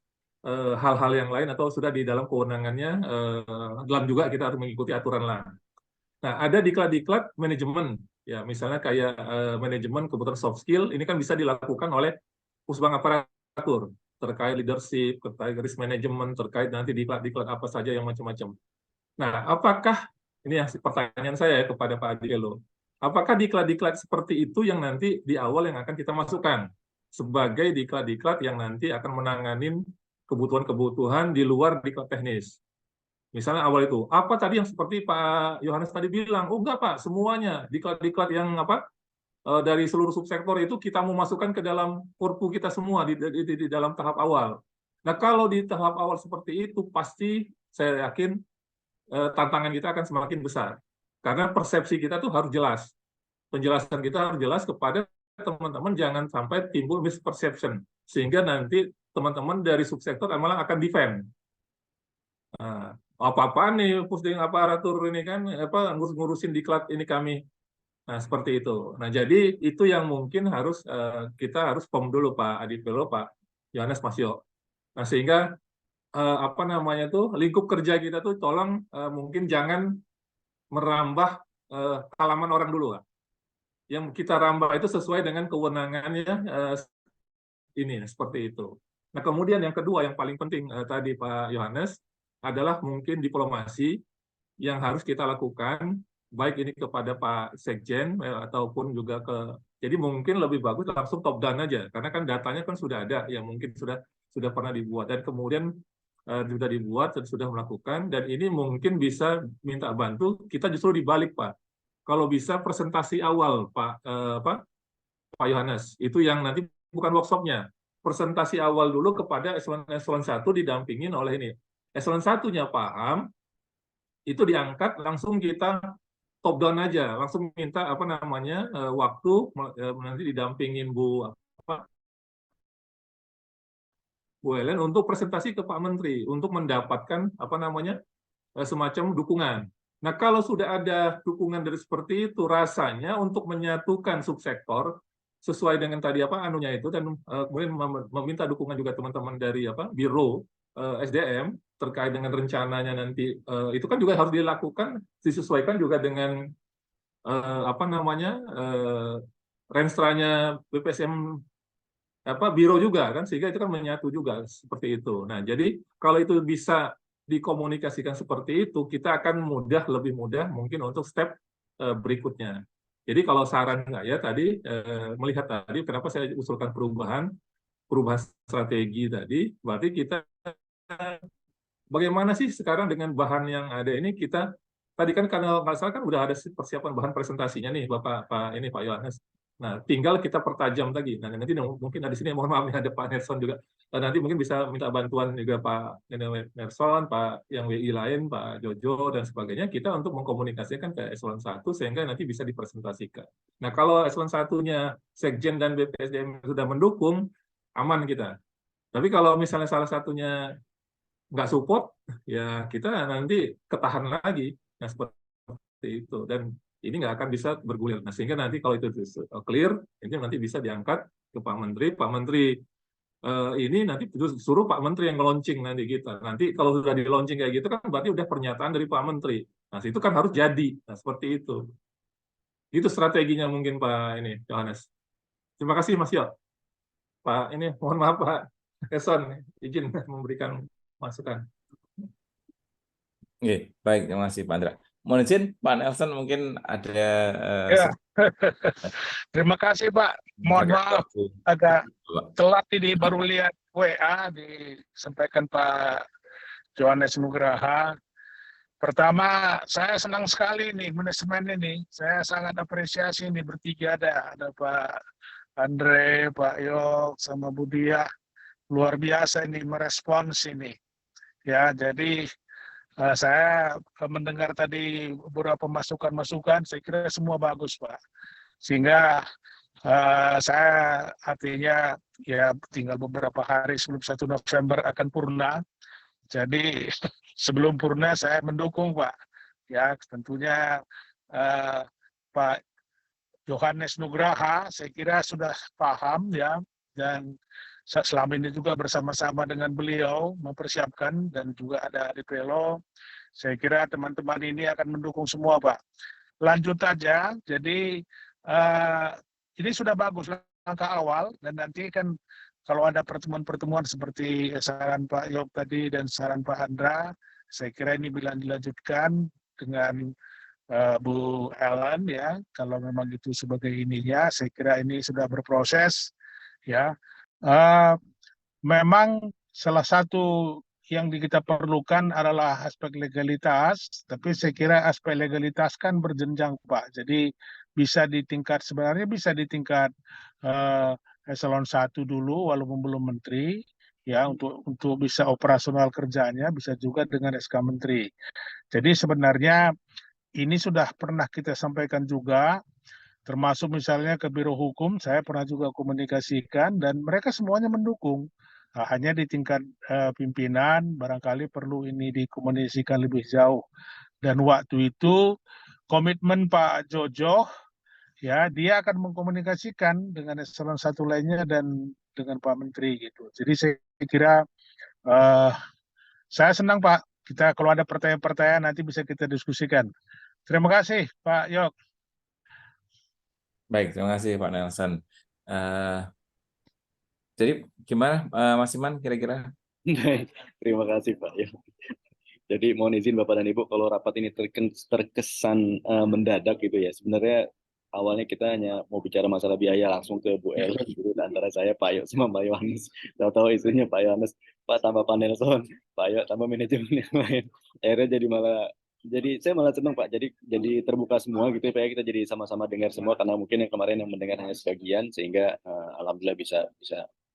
hal-hal yang lain atau sudah di dalam kewenangannya dalam juga kita harus mengikuti aturan lain. Nah, ada diklat-diklat manajemen ya, misalnya kayak manajemen kebutuhan soft skill, ini kan bisa dilakukan oleh Pusbang Aparatur terkait leadership, terkait risk management, terkait nanti diklat-diklat apa saja yang macam-macam. Nah, apakah ini yang pertanyaan saya kepada Pak Adi Pelo, apakah diklat-diklat seperti itu yang nanti di awal yang akan kita masukkan sebagai diklat-diklat yang nanti akan menanganin kebutuhan-kebutuhan di luar diklat teknis? Misalnya awal itu, apa tadi yang seperti Pak Yohanes tadi bilang, oh enggak Pak, semuanya diklat-diklat yang dari seluruh subsektor itu kita mau masukkan ke dalam korpu kita semua di dalam tahap awal. Nah, kalau di tahap awal seperti itu, pasti saya yakin tantangan kita akan semakin besar. Karena persepsi kita tuh harus jelas. Penjelasan kita harus jelas kepada teman-teman, jangan sampai timbul misperception. Sehingga nanti teman-teman dari subsektor malah akan defend. Nah, apa-apaan nih pusding aparatur ini kan ngurusin diklat ini kami. Nah, seperti itu. Nah, jadi itu yang mungkin harus kita harus pom dulu Pak Adi Pelo, Pak Yohanes, Mas Yo. Nah, sehingga lingkup kerja kita tuh tolong mungkin jangan merambah halaman orang dulu, Pak. Yang kita rambah itu sesuai dengan kewenangannya ini seperti itu. Nah, kemudian yang kedua yang paling penting tadi Pak Yohanes, adalah mungkin diplomasi yang harus kita lakukan, baik ini kepada Pak Sekjen ataupun juga jadi mungkin lebih bagus langsung top down aja, karena kan datanya kan sudah ada, yang mungkin sudah pernah dibuat dan kemudian sudah dibuat dan sudah melakukan, dan ini mungkin bisa minta bantu kita justru dibalik Pak. Kalau bisa presentasi awal Pak Yohanes, itu yang nanti bukan workshopnya, presentasi awal dulu kepada eselon 1 didampingin oleh ini. Eselon 1-nya paham, itu diangkat langsung kita top down aja, langsung minta waktu nanti didampingin Bu Ellen untuk presentasi ke Pak Menteri untuk mendapatkan semacam dukungan. Nah, kalau sudah ada dukungan dari seperti itu, rasanya untuk menyatukan subsektor sesuai dengan tadi anunya itu, dan kemudian meminta dukungan juga teman-teman dari Biro SDM terkait dengan rencananya nanti, itu kan juga harus dilakukan, disesuaikan juga dengan renstranya BPSM Biro juga kan, sehingga itu kan menyatu juga seperti itu. Nah, jadi kalau itu bisa dikomunikasikan seperti itu, kita akan lebih mudah mungkin untuk step berikutnya. Jadi kalau saran saya tadi, melihat tadi kenapa saya usulkan perubahan strategi tadi, berarti kita bagaimana sih sekarang dengan bahan yang ada ini, kita tadi kan kalau nggak salah kan udah ada persiapan bahan presentasinya nih Pak Yohanes. Nah, tinggal kita pertajam lagi. Nah, nanti mungkin di sini mohon maaf nih ada Pak Nelson juga. Nanti mungkin bisa minta bantuan juga Pak Nelson, Pak yang WI lain, Pak Jojo dan sebagainya, kita untuk mengkomunikasikan ke eselon 1 sehingga nanti bisa dipresentasikan. Nah, kalau eselon 1-nya Sekjen dan BPSDM sudah mendukung, aman kita. Tapi kalau misalnya salah satunya nggak support, ya kita nanti ketahan lagi. Nah, seperti itu. Dan ini nggak akan bisa bergulir. Nah, sehingga nanti kalau itu clear, ini nanti bisa diangkat ke Pak Menteri. Pak Menteri ini nanti suruh Pak Menteri yang nge-launching nanti kita. Nanti kalau sudah di-launching kayak gitu kan berarti udah pernyataan dari Pak Menteri. Nah, itu kan harus jadi. Nah, seperti itu. Itu strateginya mungkin Pak Yohanes. Terima kasih Mas Yo. Pak mohon maaf Pak Eson, izin memberikan masukan. Oke, baik, terima kasih Pak Andra. Mohon izin, Pak Nelson mungkin ada ya. Terima kasih Pak. Mohon maaf agak telat ini, baru lihat WA disampaikan Pak Yohanes Nugraha. Pertama, saya senang sekali nih manajemen ini. Saya sangat apresiasi ini bertiga ada Pak Andre, Pak Yok, sama Budia. Luar biasa ini merespons ini. Ya, jadi saya mendengar tadi beberapa masukan-masukan, saya kira semua bagus Pak. Sehingga saya artinya ya tinggal beberapa hari sebelum 1 November akan purna. Jadi sebelum purna saya mendukung Pak. Ya tentunya Pak Yohanes Nugraha saya kira sudah paham ya, dan selama ini juga bersama-sama dengan beliau mempersiapkan, dan juga ada di Pelo. Saya kira teman-teman ini akan mendukung semua Pak. Lanjut aja, jadi ini sudah bagus langkah awal, dan nanti kan kalau ada pertemuan-pertemuan seperti saran Pak Yok tadi dan saran Pak Andra, saya kira ini bila dilanjutkan dengan Bu Ellen ya, kalau memang itu sebagai ininya, saya kira ini sudah berproses ya. Memang salah satu yang kita perlukan adalah aspek legalitas, tapi saya kira aspek legalitas kan berjenjang Pak. Jadi sebenarnya bisa di tingkat eselon 1 dulu walaupun belum menteri ya, untuk bisa operasional kerjanya, bisa juga dengan SK menteri. Jadi sebenarnya ini sudah pernah kita sampaikan juga, termasuk misalnya ke Biro Hukum, saya pernah juga komunikasikan dan mereka semuanya mendukung. Hanya di tingkat pimpinan barangkali perlu ini dikomunikasikan lebih jauh. Dan waktu itu komitmen Pak Jojo, ya dia akan mengkomunikasikan dengan eselon 1 lainnya dan dengan Pak Menteri gitu. Jadi saya kira saya senang Pak, kita kalau ada pertanyaan-pertanyaan nanti bisa kita diskusikan. Terima kasih Pak Yok. Baik, terima kasih Pak Nelson. Jadi gimana Mas Iman kira-kira? Terima kasih Pak. Jadi mohon izin Bapak dan Ibu kalau rapat ini terkesan mendadak gitu ya. Sebenarnya awalnya kita hanya mau bicara masalah biaya langsung ke Bu Ellen gitu, antara saya, Pak Yo, sama Mbak Yohanes. Tahu-tahu isunya Pak Yohanes, Pak tambah panel sound, Pak Yo tambah manajemen yang lain. Akhirnya jadi saya malah senang Pak. Jadi terbuka semua gitu ya, kita jadi sama-sama dengar semua karena mungkin yang kemarin yang mendengar hanya sebagian sehingga alhamdulillah bisa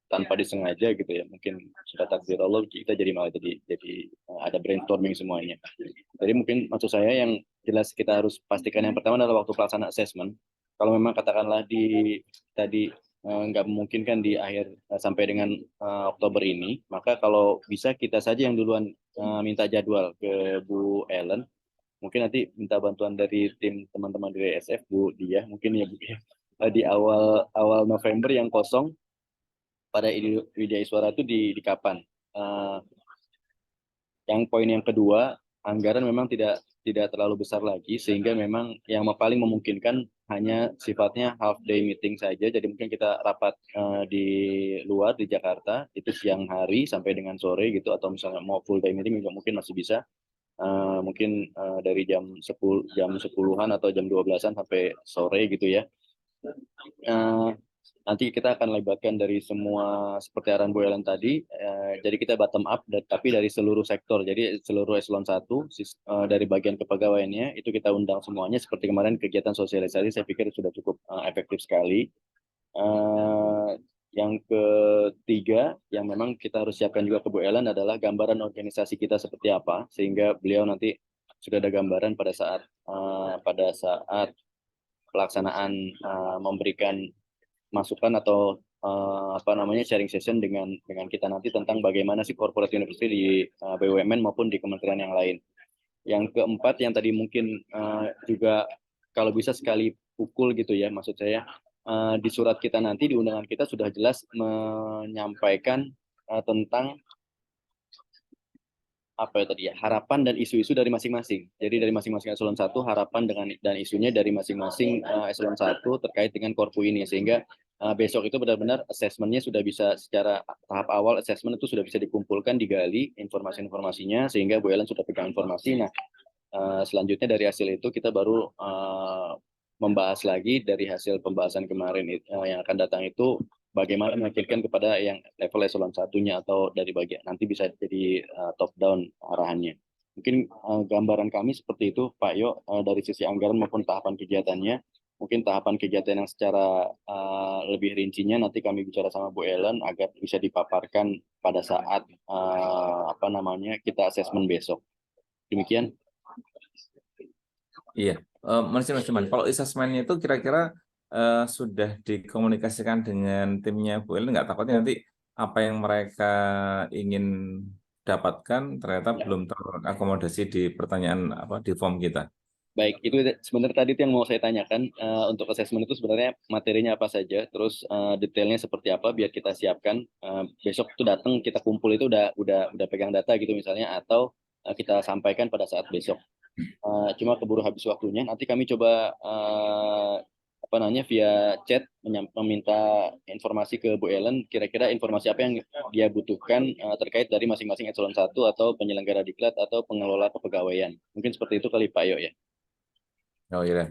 tanpa disengaja gitu ya, mungkin sudah takdir Allah kita jadi malah jadi ada brainstorming semuanya. Jadi mungkin maksud saya yang jelas kita harus pastikan yang pertama adalah waktu pelaksanaan assessment. Kalau memang katakanlah tadi nggak memungkinkan di akhir sampai dengan Oktober ini, maka kalau bisa kita saja yang duluan minta jadwal ke Bu Ellen. Mungkin nanti minta bantuan dari tim teman-teman dari SF, Bu Dia, mungkin ya Bu ya. Di awal November yang kosong pada Widya Iswara itu di kapan? Yang poin yang kedua, anggaran memang tidak terlalu besar lagi, sehingga memang yang paling memungkinkan hanya sifatnya half day meeting saja. Jadi mungkin kita rapat di luar di Jakarta itu siang hari sampai dengan sore gitu, atau misalnya mau full day meeting juga mungkin masih bisa. Mungkin dari jam 10-an atau jam 12-an sampai sore gitu ya. Nanti kita akan libatkan dari semua seperti arahan Bu Ellen tadi, jadi kita bottom up, tapi dari seluruh sektor, jadi seluruh eselon 1, dari bagian kepegawaiannya, itu kita undang semuanya, seperti kemarin kegiatan sosialisasi, saya pikir sudah cukup efektif sekali. Yang ketiga, yang memang kita harus siapkan juga ke Bu Ellen adalah gambaran organisasi kita seperti apa, sehingga beliau nanti sudah ada gambaran pada saat pelaksanaan memberikan masukan atau sharing session dengan kita nanti tentang bagaimana sih corporate university di BUMN maupun di kementerian yang lain. Yang keempat yang tadi mungkin juga kalau bisa sekali pukul gitu ya, maksud saya di surat kita nanti di undangan kita sudah jelas menyampaikan tentang harapan dan isu-isu dari masing-masing. Jadi dari masing-masing eselon 1 harapan dan isunya dari masing-masing eselon 1 terkait dengan korpu ini, sehingga besok itu benar-benar assessment-nya sudah bisa secara tahap awal, assessment itu sudah bisa dikumpulkan, digali informasi-informasinya sehingga Bu Ellen sudah pegang informasi. Nah, selanjutnya dari hasil itu kita baru membahas lagi dari hasil pembahasan kemarin yang akan datang itu bagaimana meyakinkan kepada yang level eselon 1-nya atau dari bagian nanti bisa jadi top down arahannya. Mungkin gambaran kami seperti itu Pak Yo, dari sisi anggaran maupun tahapan kegiatannya. Mungkin tahapan kegiatan yang secara lebih rincinya nanti kami bicara sama Bu Ellen agar bisa dipaparkan pada saat kita assessment besok. Demikian. Iya, Mas Iman, kalau assessment-nya itu kira-kira sudah dikomunikasikan dengan timnya Bu Ellen, nggak takutnya nanti apa yang mereka ingin dapatkan ternyata belum terakomodasi di pertanyaan di form kita. Baik, itu sebenarnya tadi yang mau saya tanyakan, untuk assessment itu sebenarnya materinya apa saja, terus detailnya seperti apa biar kita siapkan besok itu datang kita kumpul itu udah pegang data gitu misalnya, atau kita sampaikan pada saat besok. Cuma keburu habis waktunya, nanti kami coba via chat meminta informasi ke Bu Ellen, kira-kira informasi apa yang dia butuhkan terkait dari masing-masing eselon 1 atau penyelenggara diklat atau pengelola kepegawaian. Mungkin seperti itu kali Pak Yo ya. Oh iya,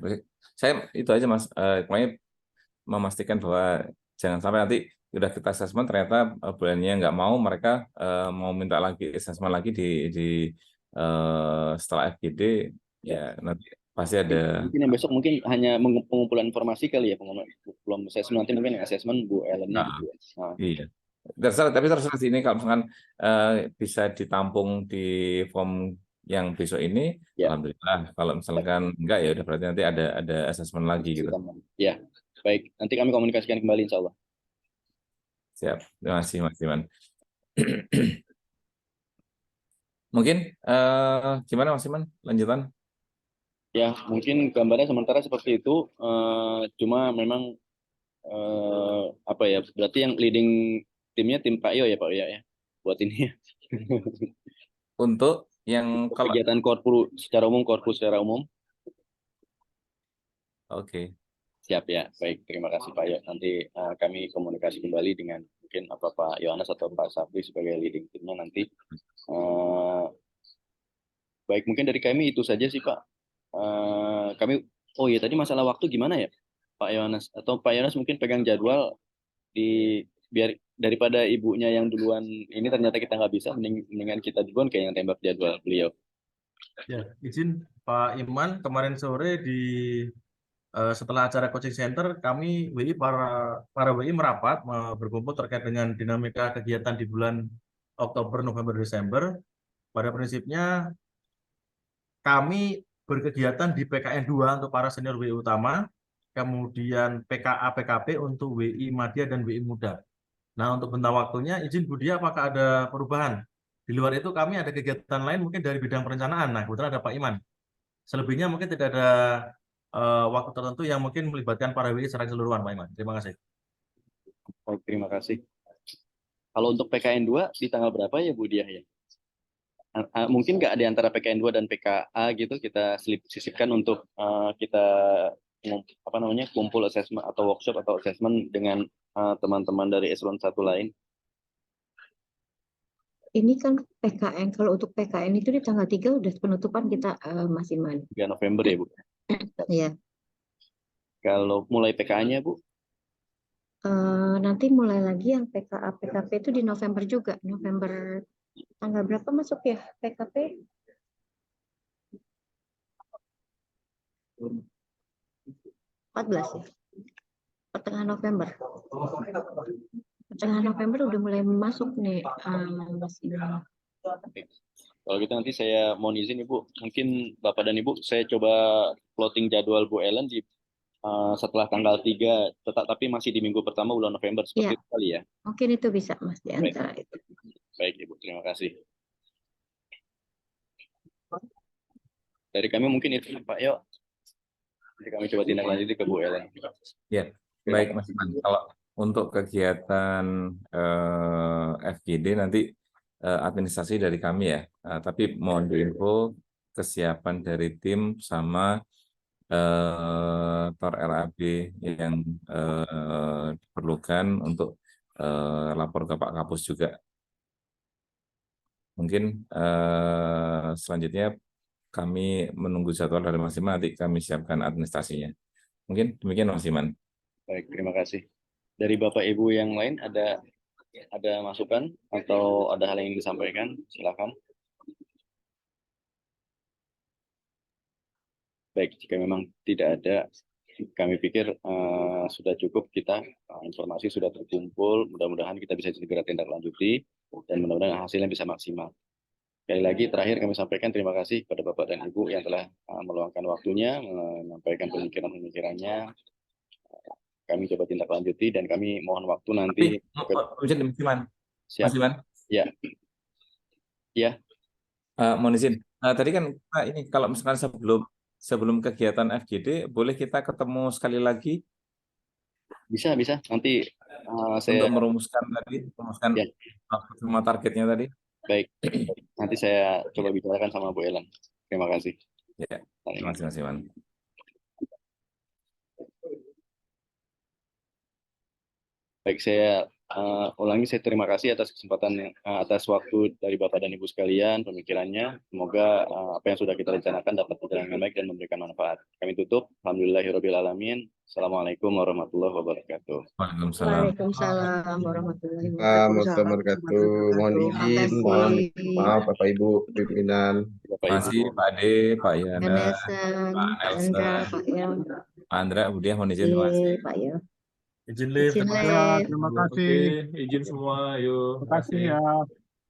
saya itu aja Mas, pokoknya memastikan bahwa jangan sampai nanti udah kita assessment ternyata bulannya nggak mau, mereka mau minta lagi assessment lagi di setelah FGD ya nanti pasti ada. Mungkin yang besok mungkin hanya pengumpulan informasi kali ya, belum assessment, nanti mungkin assessment Bu Ellen-nya gitu. Iya. Tapi terserah ini kalau misalkan bisa ditampung di form yang besok ini, ya. Alhamdulillah. Kalau misalkan enggak ya udah berarti nanti ada assessment lagi gitu. Ya, baik. Nanti kami komunikasikan kembali insya Allah. Siap. Terima kasih Mas Iman. Mungkin gimana Mas Iman lanjutan? Ya, mungkin gambarnya sementara seperti itu. Cuma memang berarti yang leading timnya tim Pak Yo ya Pak Yo ya buat ini. Untuk yang kegiatan korpu secara umum. Oke. Siap ya, baik. Terima kasih Pak Yo. Nanti kami komunikasi kembali dengan mungkin Pak Yohanes atau Pak Sabri sebagai leading timnya nanti. Baik, mungkin dari kami itu saja sih Pak. Kami, oh iya tadi masalah waktu gimana ya Pak Yohanes? Atau Pak Yohanes mungkin pegang jadwal biar daripada ibunya yang duluan ini ternyata kita nggak bisa, mendingan kita duluan kayak yang tembak jadwal beliau. Ya, izin Pak Iman, kemarin sore setelah acara coaching center, kami para WI merapat berkumpul terkait dengan dinamika kegiatan di bulan Oktober, November, Desember. Pada prinsipnya kami berkegiatan di PKN 2 untuk para senior WI utama, kemudian PKA PKP untuk WI Madya dan WI Muda. Nah, untuk bentang waktunya, izin Bu Dia, apakah ada perubahan? Di luar itu kami ada kegiatan lain mungkin dari bidang perencanaan. Nah, kebetulan ada Pak Iman. Selebihnya mungkin tidak ada waktu tertentu yang mungkin melibatkan para WI secara keseluruhan, Pak Iman. Terima kasih. Oh, terima kasih. Kalau untuk PKN 2 di tanggal berapa ya Bu Dia ya? Mungkin nggak di antara PKN 2 dan PKA gitu kita sisipkan untuk kita kumpul assessment atau workshop atau assessment dengan teman-teman dari eselon 1 lain. Ini kan PKN, kalau untuk PKN itu di tanggal 3 udah penutupan kita Mas Iman. 3 November ya Bu? Iya. Kalau mulai PKA-nya Bu? Nanti mulai lagi yang PKA PKP itu di November juga. November tanggal berapa masuk ya PKP? (14) ya? Pertengahan November. Pertengahan November udah mulai masuk nih Mas Iman. Kalau gitu nanti saya mohon izin Ibu, mungkin Bapak dan Ibu saya coba plotting jadwal Bu Ellen di setelah tanggal 3, tapi masih di minggu pertama bulan November seperti itu kali ya. Mungkin itu bisa Mas di antara itu. Baik Ibu, terima kasih. Dari kami mungkin itu Pak Yo. Nanti kami coba tindak lanjuti ke Bu Ellen. Ya, baik Mas Iman. Kalau untuk kegiatan FGD nanti administrasi dari kami ya, tapi mohon diinfo kesiapan dari tim sama TOR RAB yang diperlukan untuk lapor ke Pak Kapus juga. Mungkin selanjutnya kami menunggu jadwal dari Mas Iman, nanti kami siapkan administrasinya. Mungkin demikian Mas Iman. Baik, terima kasih. Dari Bapak Ibu yang lain ada masukan atau ada hal yang ingin disampaikan? Silakan. Baik, jika memang tidak ada, kami pikir sudah cukup kita, informasi sudah terkumpul, mudah-mudahan kita bisa segera tindak lanjuti, dan mudah-mudahan hasilnya bisa maksimal. Sekali lagi, terakhir kami sampaikan terima kasih kepada Bapak dan Ibu yang telah meluangkan waktunya, menyampaikan pemikiran-pemikirannya. Kami coba tindak lanjuti, dan kami mohon waktu nanti. Siap. Mas Iman? Ya. Ya. Mohon izin. Tadi kan ini kalau misalkan sebelum kegiatan FGD, boleh kita ketemu sekali lagi? Bisa. Nanti untuk merumuskan ya, semua targetnya tadi. Baik. Nanti saya coba bicarakan sama Bu Ellen. Terima kasih. Ya, terima kasih Mas Iman. Baik, saya ulangi, saya terima kasih atas kesempatan, atas waktu dari Bapak dan Ibu sekalian, pemikirannya. Semoga apa yang sudah kita rencanakan dapat berjalan dengan baik dan memberikan manfaat. Kami tutup. Alhamdulillahirrabbilalamin. Assalamualaikum warahmatullahi wabarakatuh. Waalaikumsalam warahmatullahi wabarakatuh. Mohon izin, mohon maaf Bapak Ibu pimpinan. Terima kasih Pak Ade, Pak Yana, Pak Andra, Pak Yan. Pak Andra, kemudian mohon izin Mas. Pak Yo. Izin live. Terima kasih. Oke, izin semua, yuk. Terima kasih ya.